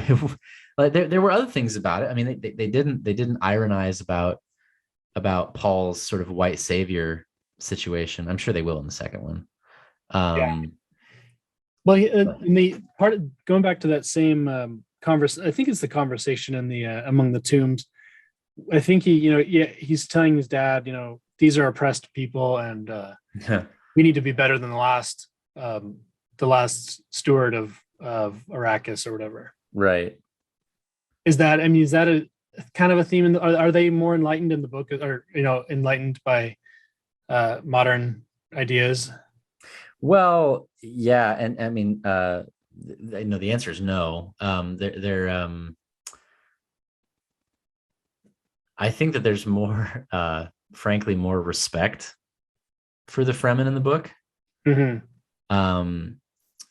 like there were other things about it. I mean, they didn't ironize about Paul's sort of white savior situation. I'm sure they will in the second one. Well, in the part going back to that same I think it's the conversation in the among the tombs. I think he's telling his dad, these are oppressed people, and we need to be better than the last steward of Arrakis or whatever. Right. Is that a kind of a theme are they more enlightened in the book, or enlightened by modern ideas? Well, yeah, and I mean, the answer is no. They're I think that there's more, frankly, more respect for the Fremen in the book. Mm-hmm.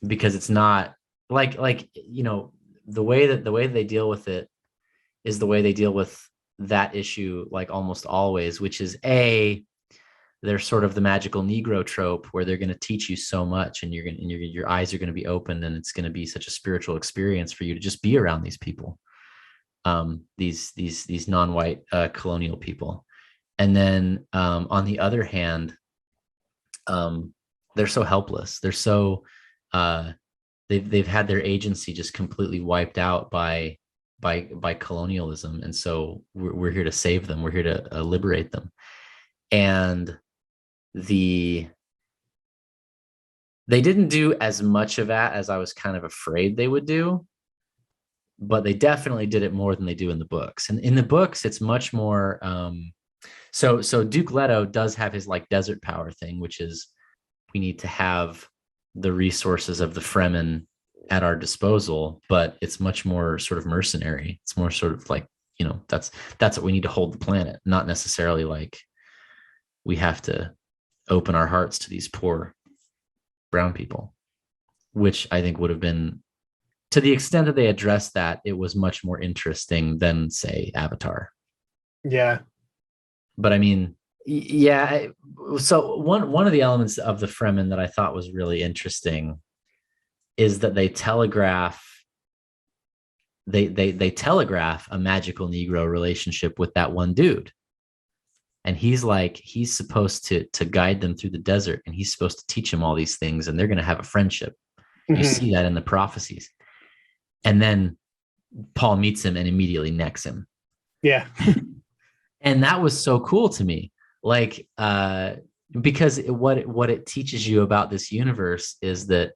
Because it's not like the way they deal with it is the way they deal with that issue, like almost always, which is they're sort of the magical Negro trope, where they're going to teach you so much, and your eyes are going to be opened, and it's going to be such a spiritual experience for you to just be around these people, these non-white colonial people. And then on the other hand, they're so helpless. They're so they've had their agency just completely wiped out by colonialism, and so we're here to save them. We're here to liberate them. And they didn't do as much of that as I was kind of afraid they would do, but they definitely did it more than they do in the books. And in the books, it's much more. So Duke Leto does have his like desert power thing, which is we need to have the resources of the Fremen at our disposal, but it's much more sort of mercenary. It's more sort of like, that's what we need to hold the planet, not necessarily like we have to open our hearts to these poor brown people, which I think would have been, to the extent that they addressed that, it was much more interesting than, say, Avatar. Yeah. But I mean, yeah. So one of the elements of the Fremen that I thought was really interesting is that they telegraph they telegraph a magical Negro relationship with that one dude. And he's supposed to guide them through the desert, and he's supposed to teach them all these things, and they're going to have a friendship. You see that in the prophecies. And then Paul meets him and immediately necks him. Yeah. And that was so cool to me. Like, because what it teaches you about this universe is that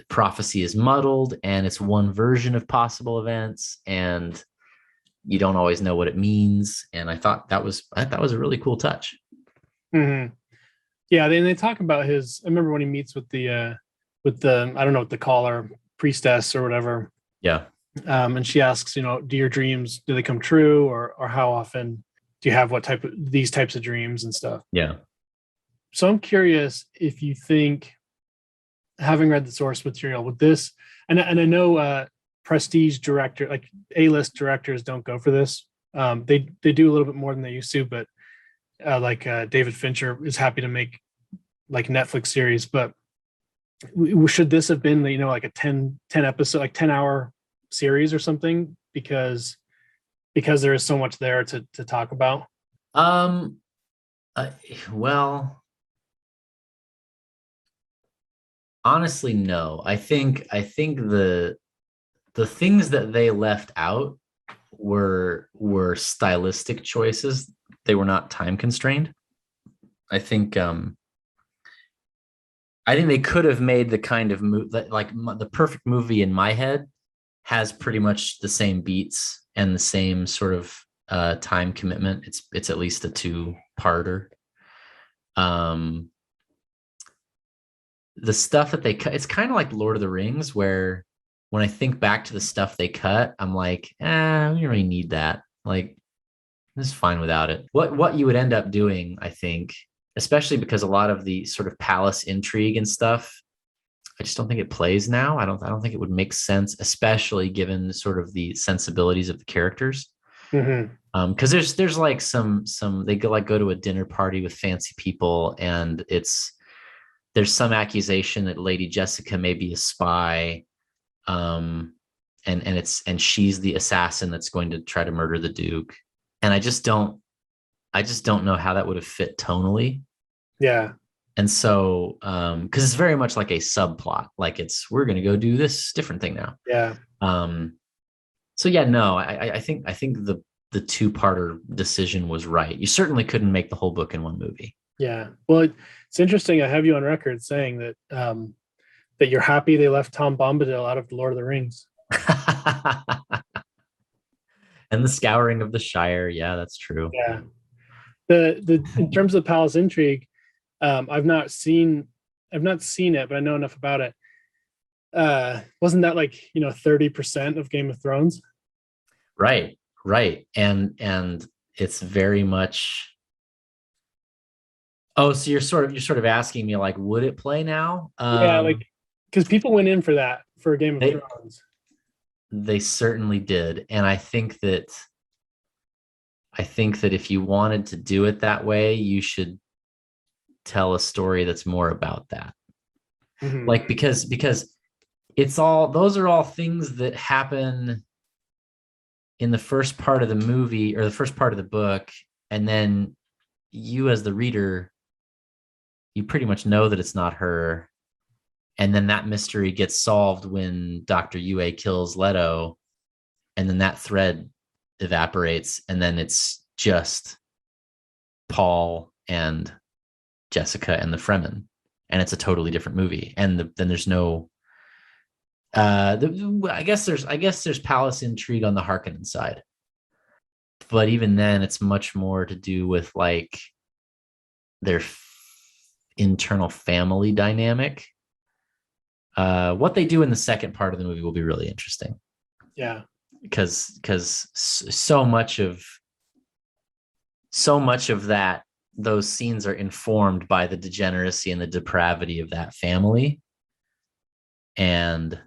prophecy is muddled, and it's one version of possible events, and you don't always know what it means. And I thought that was a really cool touch. Mm-hmm. Yeah, they talk about his. I remember when he meets with the I don't know what to call her, priestess or whatever. Yeah. And she asks, do your dreams, do they come true, or how often do you have these types of dreams and stuff? Yeah. So I'm curious if you think, having read the source material with this, and I know prestige director, like A-list directors, don't go for this. They do a little bit more than they used to, but David Fincher is happy to make like Netflix series. But should this have been like a 10 episode, like 10-hour series or something, because there is so much there to talk about? Well, honestly, no. I think the things that they left out were stylistic choices. They were not time constrained. I think they could have made the kind of the perfect movie in my head has pretty much the same beats and the same sort of time commitment. It's at least a two-parter. The stuff that they cut, it's kind of like Lord of the Rings, where when I think back to the stuff they cut, I'm like, we don't really need that. Like, it's fine without it. What you would end up doing, I think, especially because a lot of the sort of palace intrigue and stuff, I just don't think it plays now. I don't think it would make sense, especially given sort of the sensibilities of the characters. Mm-hmm. Because there's like some they go to a dinner party with fancy people, and there's some accusation that Lady Jessica may be a spy, and she's the assassin that's going to try to murder the Duke. And I just don't know how that would have fit tonally. Yeah. And so, because it's very much like a subplot, like we're going to go do this different thing now. Yeah. So yeah, no, I think the two-parter decision was right. You certainly couldn't make the whole book in one movie. Yeah. Well, it's interesting. I have you on record saying that that you're happy they left Tom Bombadil out of the Lord of the Rings. And the scouring of the Shire. Yeah, that's true. Yeah. The in terms of palace intrigue, I've not seen it, but I know enough about it. Wasn't that 30% of Game of Thrones? Right. And it's very much. Oh, so you're sort of asking me, like, would it play now? Yeah, because people went in for that for Game of Thrones. They certainly did, and I think that if you wanted to do it that way, you should tell a story that's more about that. Mm-hmm. Like, because those are all things that happen in the first part of the movie or the first part of the book, and then you as the reader, you pretty much know that it's not her. And then that mystery gets solved when Dr. Yue kills Leto, and then that thread evaporates, and then it's just Paul and Jessica and the Fremen, and it's a totally different movie. And then there's no I guess there's palace intrigue on the Harkonnen side, but even then it's much more to do with like their internal family dynamic. What they do in the second part of the movie will be really interesting. Yeah, because so much of that, those scenes are informed by the degeneracy and the depravity of that family, and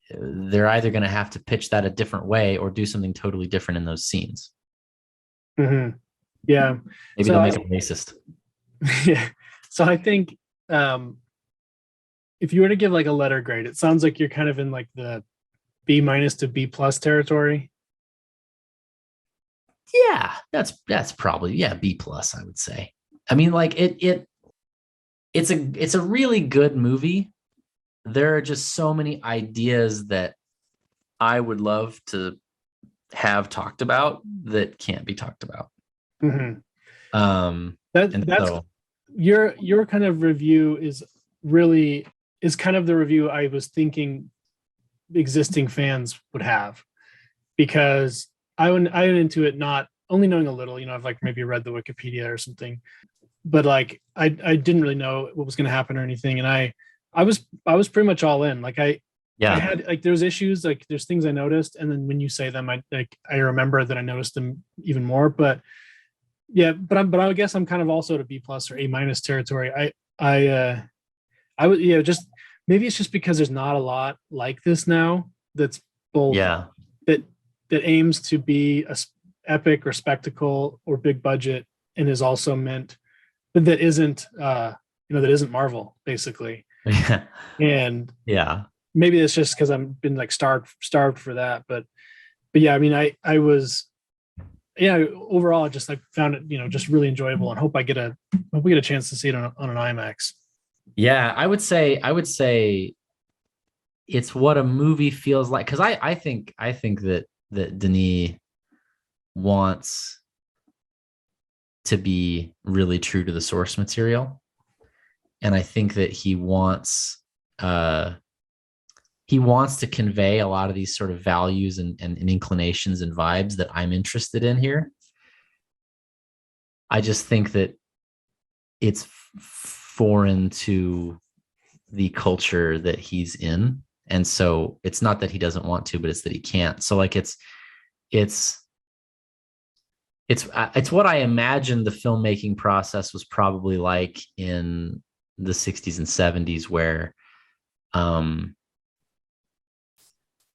they're either going to have to pitch that a different way or do something totally different in those scenes. Mm-hmm. Yeah, maybe they'll make it racist. Yeah, so I think if you were to give like a letter grade, it sounds like you're kind of in like the B minus to B plus territory. Yeah, that's probably, yeah, B plus, I would say. I mean, like it's a really good movie. There are just so many ideas that I would love to have talked about that can't be talked about. Mm-hmm. And That's so your kind of review is kind of the review I was thinking existing fans would have, because I went into it not only knowing a little, I've like maybe read the Wikipedia or something, but like I didn't really know what was going to happen or anything, and I was pretty much all in. Like I yeah, had like there's issues, like there's things I noticed, and then when you say them, I remember that I noticed them even more. But yeah, but I guess I'm kind of also to B plus or A minus territory. I would, just maybe it's just because there's not a lot like this now that's both yeah, that aims to be epic or spectacle or big budget, and is also meant, but that isn't that isn't Marvel basically. yeah, And yeah. maybe it's just because I've been like starved for that. But yeah, I mean, I was, yeah, overall I just like found it, just really enjoyable, and hope we get a chance to see it on an IMAX. Yeah, I would say it's what a movie feels like, because I think that Denis wants to be really true to the source material, and I think that he wants to convey a lot of these sort of values and inclinations and vibes that I'm interested in here. I just think that it's foreign to the culture that he's in, and so it's not that he doesn't want to, but it's that he can't. So like it's it's what I imagine the filmmaking process was probably like in the 60s and 70s, where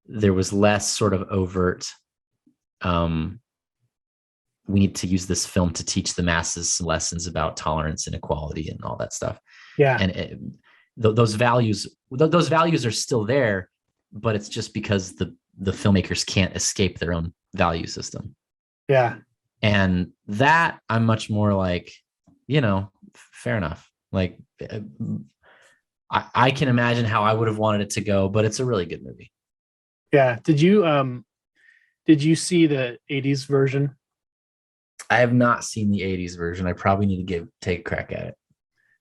there was less sort of overt we need to use this film to teach the masses some lessons about tolerance and equality and all that stuff. Yeah. And those values are still there, but it's just because the filmmakers can't escape their own value system. Yeah. And that I'm much more like, fair enough. Like I can imagine how I would have wanted it to go, but it's a really good movie. Yeah. Did you see the 80s version? I have not seen the 80s version. I probably need to take a crack at it.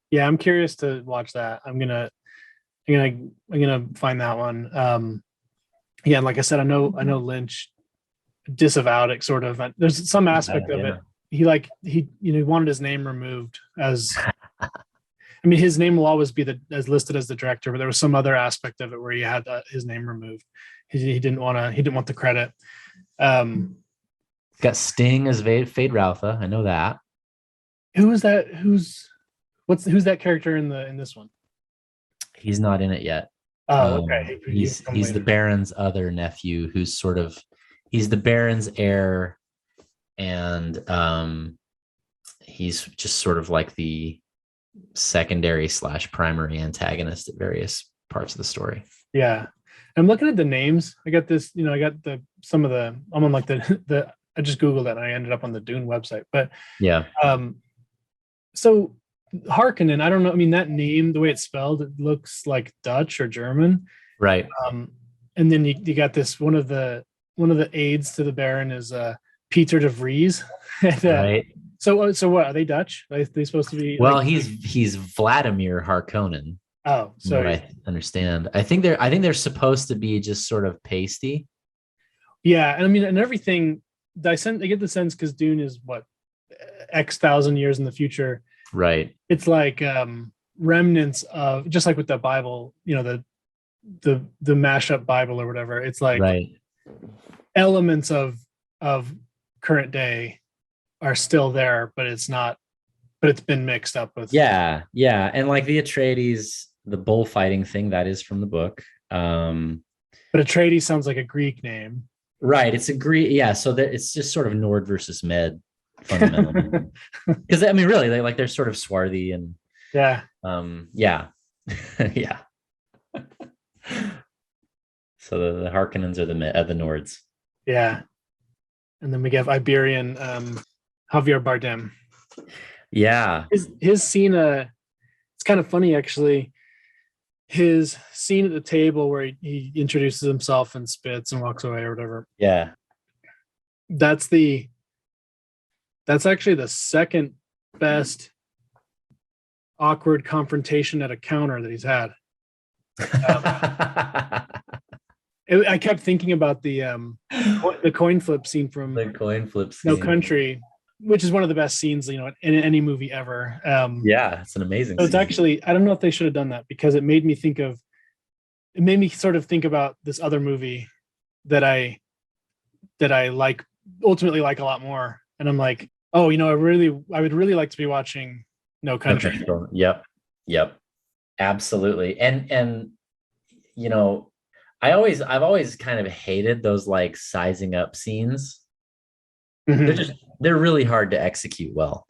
Yeah, I'm curious to watch that. I'm gonna find that one. Yeah, like I said, I know Lynch disavowed it sort of. There's some aspect of it. He wanted his name removed as, I mean, his name will always be as listed as the director, but there was some other aspect of it where he had his name removed. He didn't want the credit. Got Sting as Fade Routha. I know that. Who is that? Who's that character in this one? He's not in it yet. Oh, okay. He's the Baron's other nephew, who's sort of, he's the Baron's heir, and he's just sort of like the secondary / primary antagonist at various parts of the story. Yeah. I'm looking at the names. I got this, I got I'm on like the I just Googled it and I ended up on the Dune website. But yeah. So Harkonnen, I don't know. I mean, that name, the way it's spelled, it looks like Dutch or German. Right. And then you got this, one of the aides to the Baron is Peter de Vries. And, right. So what, are they Dutch? Are they supposed to be? Well, he's Vladimir Harkonnen. Oh, so I understand. I think they're supposed to be just sort of pasty. Yeah, and I mean, and everything. I get the sense, because Dune is what, X thousand years in the future. Right. It's like remnants of, just like with the Bible, the mashup Bible or whatever. It's like right. Elements of current day are still there, but it's not. But it's been mixed up with. Yeah, and like the Atreides, the bullfighting thing, that is from the book. But Atreides sounds like a Greek name. Right. It's a Greek. Yeah. So it's just sort of Nord versus Med fundamentally. Because I mean, really, they're sort of swarthy and yeah. Yeah. Yeah. So the Harkonnens are the Nords. Yeah. And then we have Iberian Javier Bardem. Yeah. His scene, it's kind of funny actually. His scene at the table where he introduces himself and spits and walks away or whatever. Yeah. That's actually the second best awkward confrontation at a counter that he's had. I kept thinking about the coin flip scene from The coin flip scene. No Country, which is one of the best scenes, in any movie ever. Yeah, it's an amazing so it's scene. actually, I don't know if they should have done that, because it made me sort of think about this other movie that I like, ultimately like a lot more. And I'm like, oh, I would really like to be watching No Country. Okay. Yep. Absolutely. And I've always kind of hated those like sizing up scenes. Mm-hmm. They're really hard to execute well.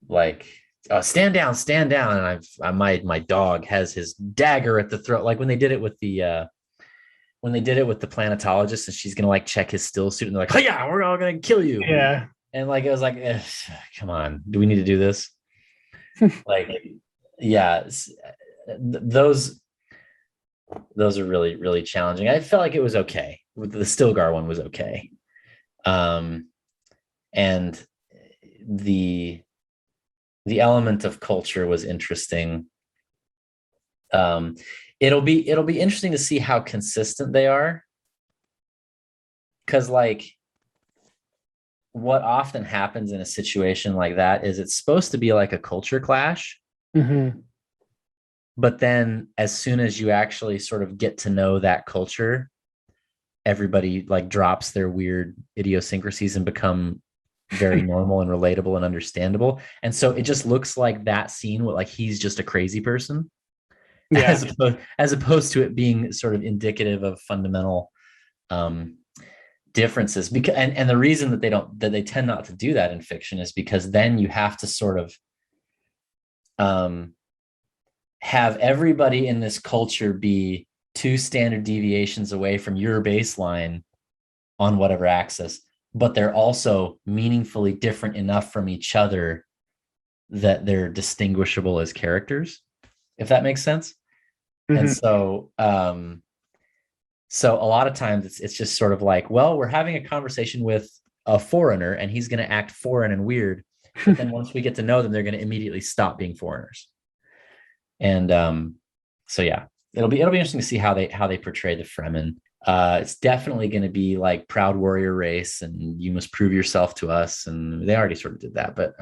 Like stand down, and my dog has his dagger at the throat. Like when they did it with the planetologist, and she's gonna like check his still suit, and they're like, oh yeah, we're all gonna kill you. Yeah. And like it was like, come on, do we need to do this? Like, yeah, those are really, really challenging. I felt like it was okay. The Stilgar one was okay. And the element of culture was interesting. It'll be interesting to see how consistent they are. Because like what often happens in a situation like that is it's supposed to be like a culture clash. Mm-hmm. But then as soon as you actually sort of get to know that culture, everybody like drops their weird idiosyncrasies and become very normal and relatable and understandable. And so it just looks like that scene with like he's just a crazy person. Yeah. As opposed to it being sort of indicative of fundamental differences. Because and the reason that they tend not to do that in fiction is because then you have to sort of have everybody in this culture be 2 standard deviations away from your baseline on whatever axis, but they're also meaningfully different enough from each other that they're distinguishable as characters, if that makes sense. Mm-hmm. And so a lot of times it's just sort of like, well, we're having a conversation with a foreigner and he's going to act foreign and weird. But then once we get to know them, they're going to immediately stop being foreigners. And so yeah, it'll be interesting to see how they portray the Fremen. It's definitely going to be like proud warrior race, and you must prove yourself to us. And they already sort of did that, but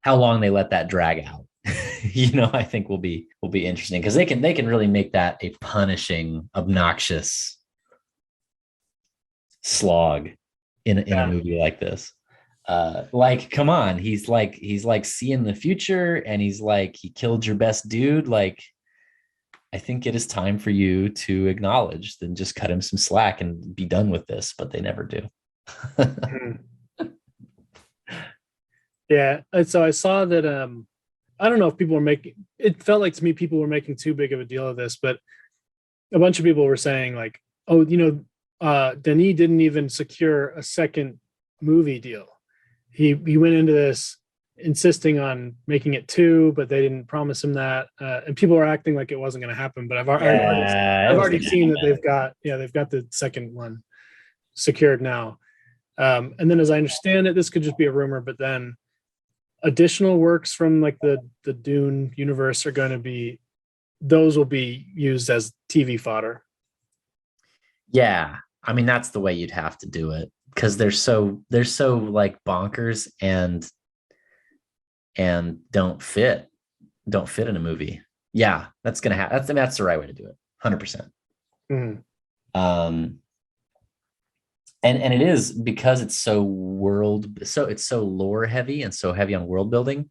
how long they let that drag out, I think will be interesting, because they can really make that a punishing, obnoxious slog in a movie like this. Like, come on, he's like seeing the future, and he's like, he killed your best dude. Like, I think it is time for you to acknowledge, then just cut him some slack and be done with this. But they never do. Yeah. So I saw that, I don't know if people were it felt like to me people were making too big of a deal of this, but a bunch of people were saying like, oh, Denis didn't even secure a second movie deal. He went into this insisting on making it 2, but they didn't promise him that. And people are acting like it wasn't going to happen, but I've already seen that they've got the second one secured now. And then as I understand it, this could just be a rumor, but then additional works from like the Dune universe are going to be, those will be used as TV fodder. Yeah. I mean, that's the way you'd have to do it, because they're so like bonkers and don't fit in a movie. Yeah, that's gonna happen. That's the right way to do it. 100%. Mm-hmm. And it is, because it's so lore heavy and so heavy on world building.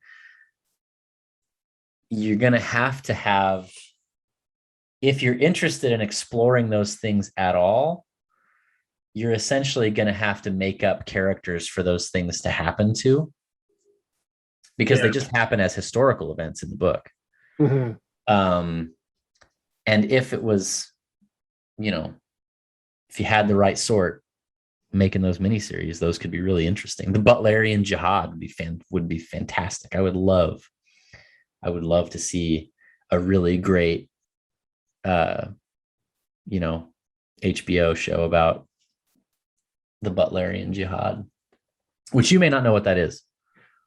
You're gonna have to have, if you're interested in exploring those things at all, you're essentially going to have to make up characters for those things to happen to, because they just happen as historical events in the book. Mm-hmm. And if it was, you know, if you had the right sort making those miniseries, those could be really interesting. The Butlerian Jihad would be fantastic. I would love to see a really great you know, HBO show about the Butlerian Jihad, which you may not know what that is.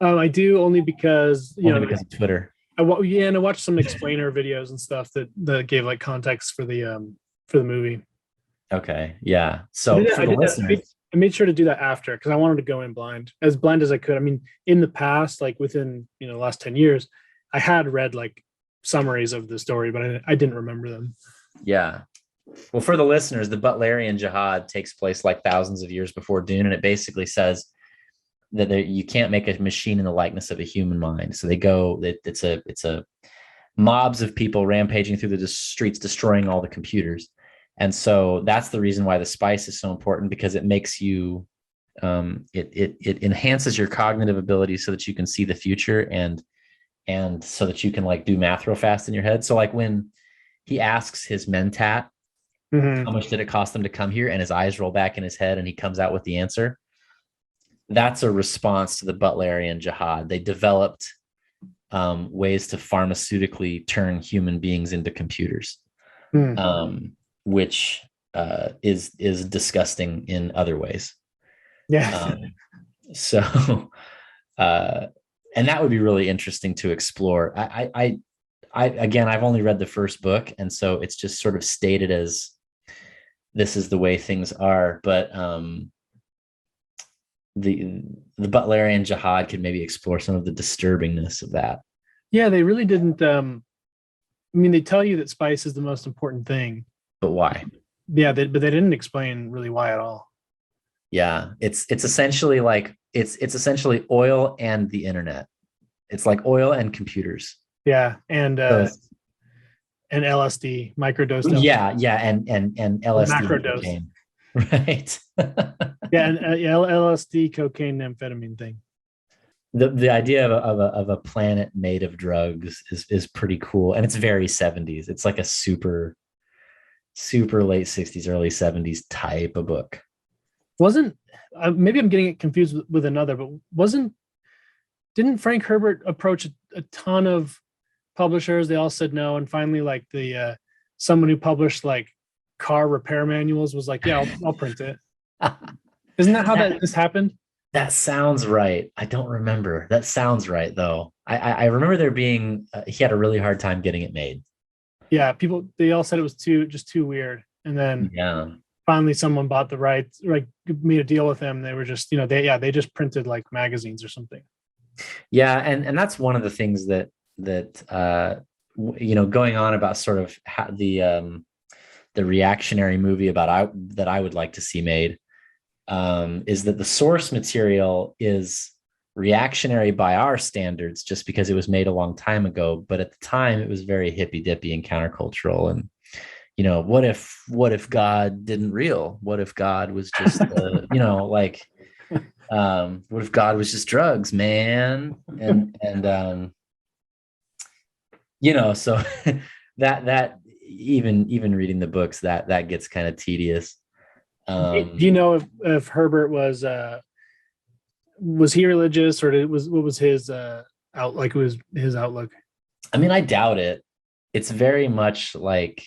I do, only because Because of Twitter. And I watched some explainer videos and stuff that gave like context for the movie. Okay, yeah. So for the listeners, I made sure to do that after, because I wanted to go in blind as I could. I mean, in the past, like within the last 10 years, I had read like summaries of the story, but I didn't remember them. Yeah. Well, for the listeners, the Butlerian Jihad takes place like thousands of years before Dune, and it basically says that you can't make a machine in the likeness of a human mind. So it's a mobs of people rampaging through the streets, destroying all the computers. And so that's the reason why the spice is so important, because it makes you, it enhances your cognitive ability so that you can see the future and so that you can like do math real fast in your head. So like when he asks his mentat, how much did it cost them to come here? And his eyes roll back in his head and he comes out with the answer. That's a response to the Butlerian Jihad. They developed ways to pharmaceutically turn human beings into computers, which is disgusting in other ways. Yeah. And that would be really interesting to explore. I again, I've only read the first book, and so it's just sort of stated as this is the way things are. But the Butlerian Jihad could maybe explore some of the disturbingness of that. Yeah, they really didn't. I mean, they tell you that spice is the most important thing, but why? Yeah, but they didn't explain really why at all. Yeah, it's essentially like it's essentially oil and the internet. It's like oil and computers. Yeah, and LSD, microdose. Yeah, and LSD, macrodose, right? Yeah, and LSD, cocaine, amphetamine thing. The idea of a planet made of drugs is pretty cool, and it's very 70s. It's like a super late 60s, early 70s type of book. Wasn't maybe I'm getting it confused with another, but didn't Frank Herbert approach a ton of publishers? They all said no, and finally, like the someone who published like car repair manuals was like, yeah, I'll print it. Isn't that how this happened? That sounds right. I don't remember. That sounds right though. I remember there being he had a really hard time getting it made. Yeah, they all said it was too weird, and then finally someone bought the rights, like made a deal with them. They were just they just printed like magazines or something. Yeah, and that's one of the things that going on about sort of how the reactionary movie that I would like to see made is that the source material is reactionary by our standards just because it was made a long time ago, but at the time it was very hippy dippy and countercultural. And what if God didn't real? What if God was just what if God was just drugs, man? And so that even reading the books that gets kind of tedious. Do you know if Herbert was he religious, or what was his his outlook? I mean, I doubt it. It's very much like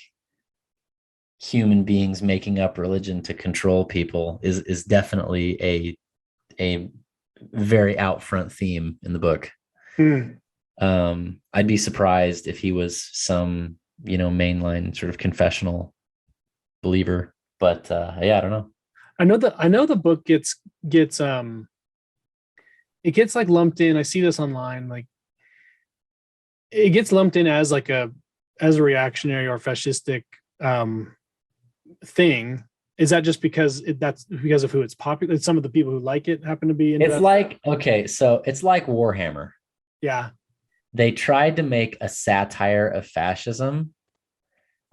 human beings making up religion to control people is definitely a very out front theme in the book. I'd be surprised if he was some mainline sort of confessional believer, but I don't know. I know the book gets it gets like lumped in. I see this online, like it gets lumped in as like as a reactionary or fascistic thing. Is that just because that's because of who it's popular? Some of the people who like it happen to be into it's like, okay, so it's like Warhammer. Yeah. They tried to make a satire of fascism,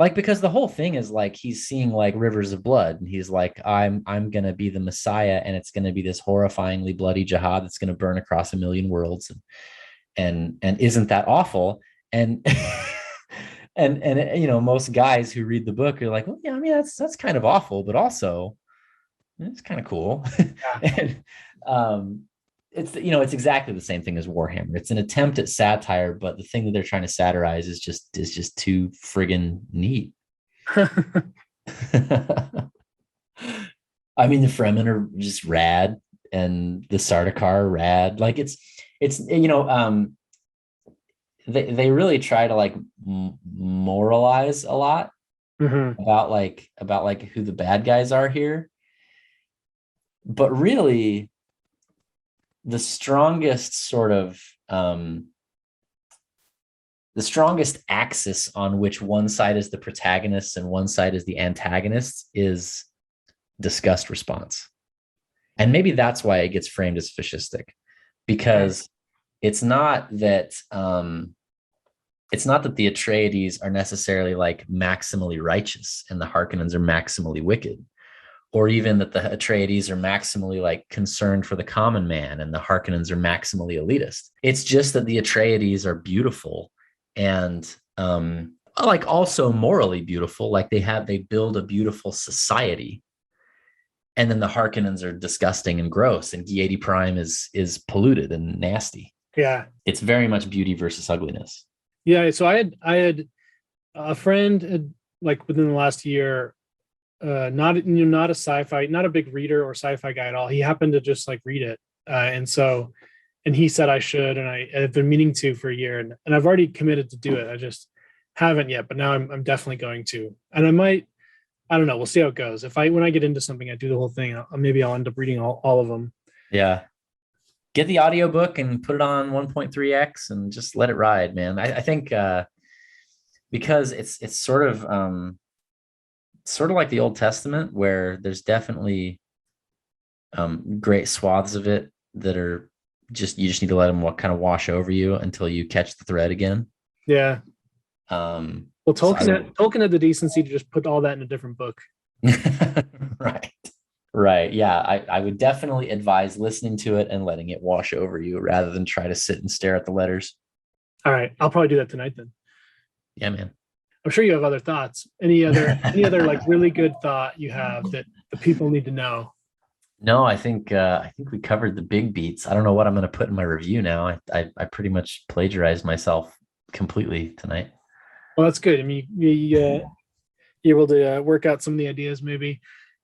like, because the whole thing is like he's seeing like rivers of blood, and he's like, I'm gonna be the Messiah, and it's gonna be this horrifyingly bloody jihad that's gonna burn across a million worlds, and isn't that awful? And and most guys who read the book are like, well, yeah, I mean, that's kind of awful, but also it's kind of cool. Yeah. And it's exactly the same thing as Warhammer. It's an attempt at satire, but the thing that they're trying to satirize is just too friggin' neat. I mean, the Fremen are just rad, and the Sardaukar are rad. Like it's they really try to like moralize a lot Mhm. about who the bad guys are here, but really the strongest sort of the strongest axis on which one side is the protagonist and one side is the antagonist is disgust response. And maybe that's why it gets framed as fascistic, because it's not that the Atreides are necessarily like maximally righteous and the Harkonnens are maximally wicked, or even that the Atreides are maximally like concerned for the common man and the Harkonnens are maximally elitist. It's just that the Atreides are beautiful and like also morally beautiful. Like they build a beautiful society. And then the Harkonnens are disgusting and gross, and Giedi Prime is polluted and nasty. Yeah. It's very much beauty versus ugliness. Yeah. So I had a friend like within the last year, not not a sci-fi, not a big reader or sci-fi guy at all. He happened to just like read it, and he said I should, and I've been meaning to for a year, and I've already committed to do it. I just haven't yet, but now I'm definitely going to, and I might. I don't know. We'll see how it goes. When I get into something, I do the whole thing. Maybe I'll end up reading all of them. Yeah. Get the audiobook and put it on 1.3x and just let it ride, man. I think because it's sort of like the Old Testament, where there's definitely great swaths of it that are you just need to let them kind of wash over you until you catch the thread again. Yeah. Well, Tolkien had the decency to just put all that in a different book. Right. Yeah. I would definitely advise listening to it and letting it wash over you rather than try to sit and stare at the letters. All right. I'll probably do that tonight then. Yeah, man. I'm sure you have other thoughts. Any other like really good thought you have that the people need to know? No, I think we covered the big beats. I don't know what I'm going to put in my review now. I pretty much plagiarized myself completely tonight. Well, that's good. I mean, you're able to work out some of the ideas maybe.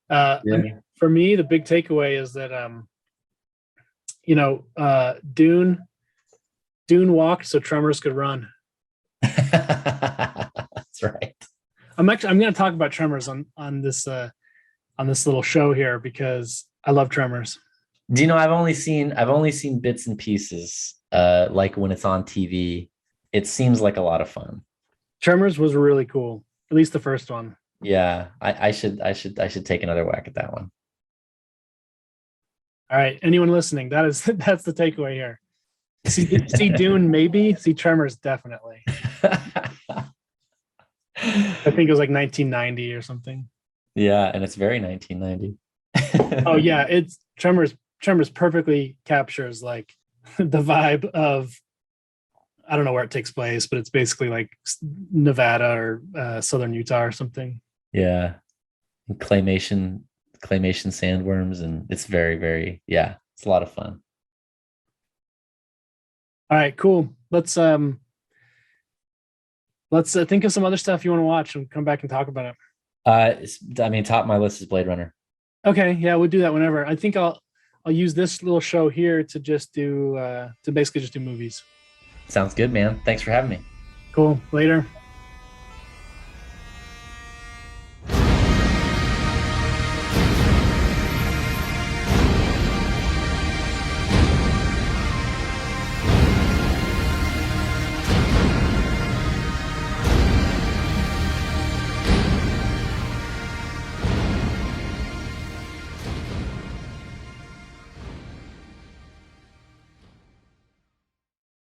I mean, for me, the big takeaway is that Dune walked so Tremors could run. That's right. I'm going to talk about Tremors on this little show here because I love Tremors. Do you know I've only seen bits and pieces like when it's on TV. It seems like a lot of fun. Tremors was really cool. At least the first one. Yeah, I should take another whack at that one. All right, anyone listening, that's the takeaway here. See Dune maybe, see Tremors definitely. I think it was like 1990 or something. Yeah, and it's very 1990. Oh yeah, it's Tremors perfectly captures like the vibe of, I don't know where it takes place, but it's basically like Nevada or southern Utah or something. Yeah. And claymation sandworms, and it's very, very, yeah, it's a lot of fun. All right, cool. Let's think of some other stuff you want to watch and come back and talk about it. I mean, top of my list is Blade Runner. Okay, yeah, we'll do that whenever. I think I'll use this little show here to just do to basically just do movies. Sounds good, man. Thanks for having me. Cool. Later.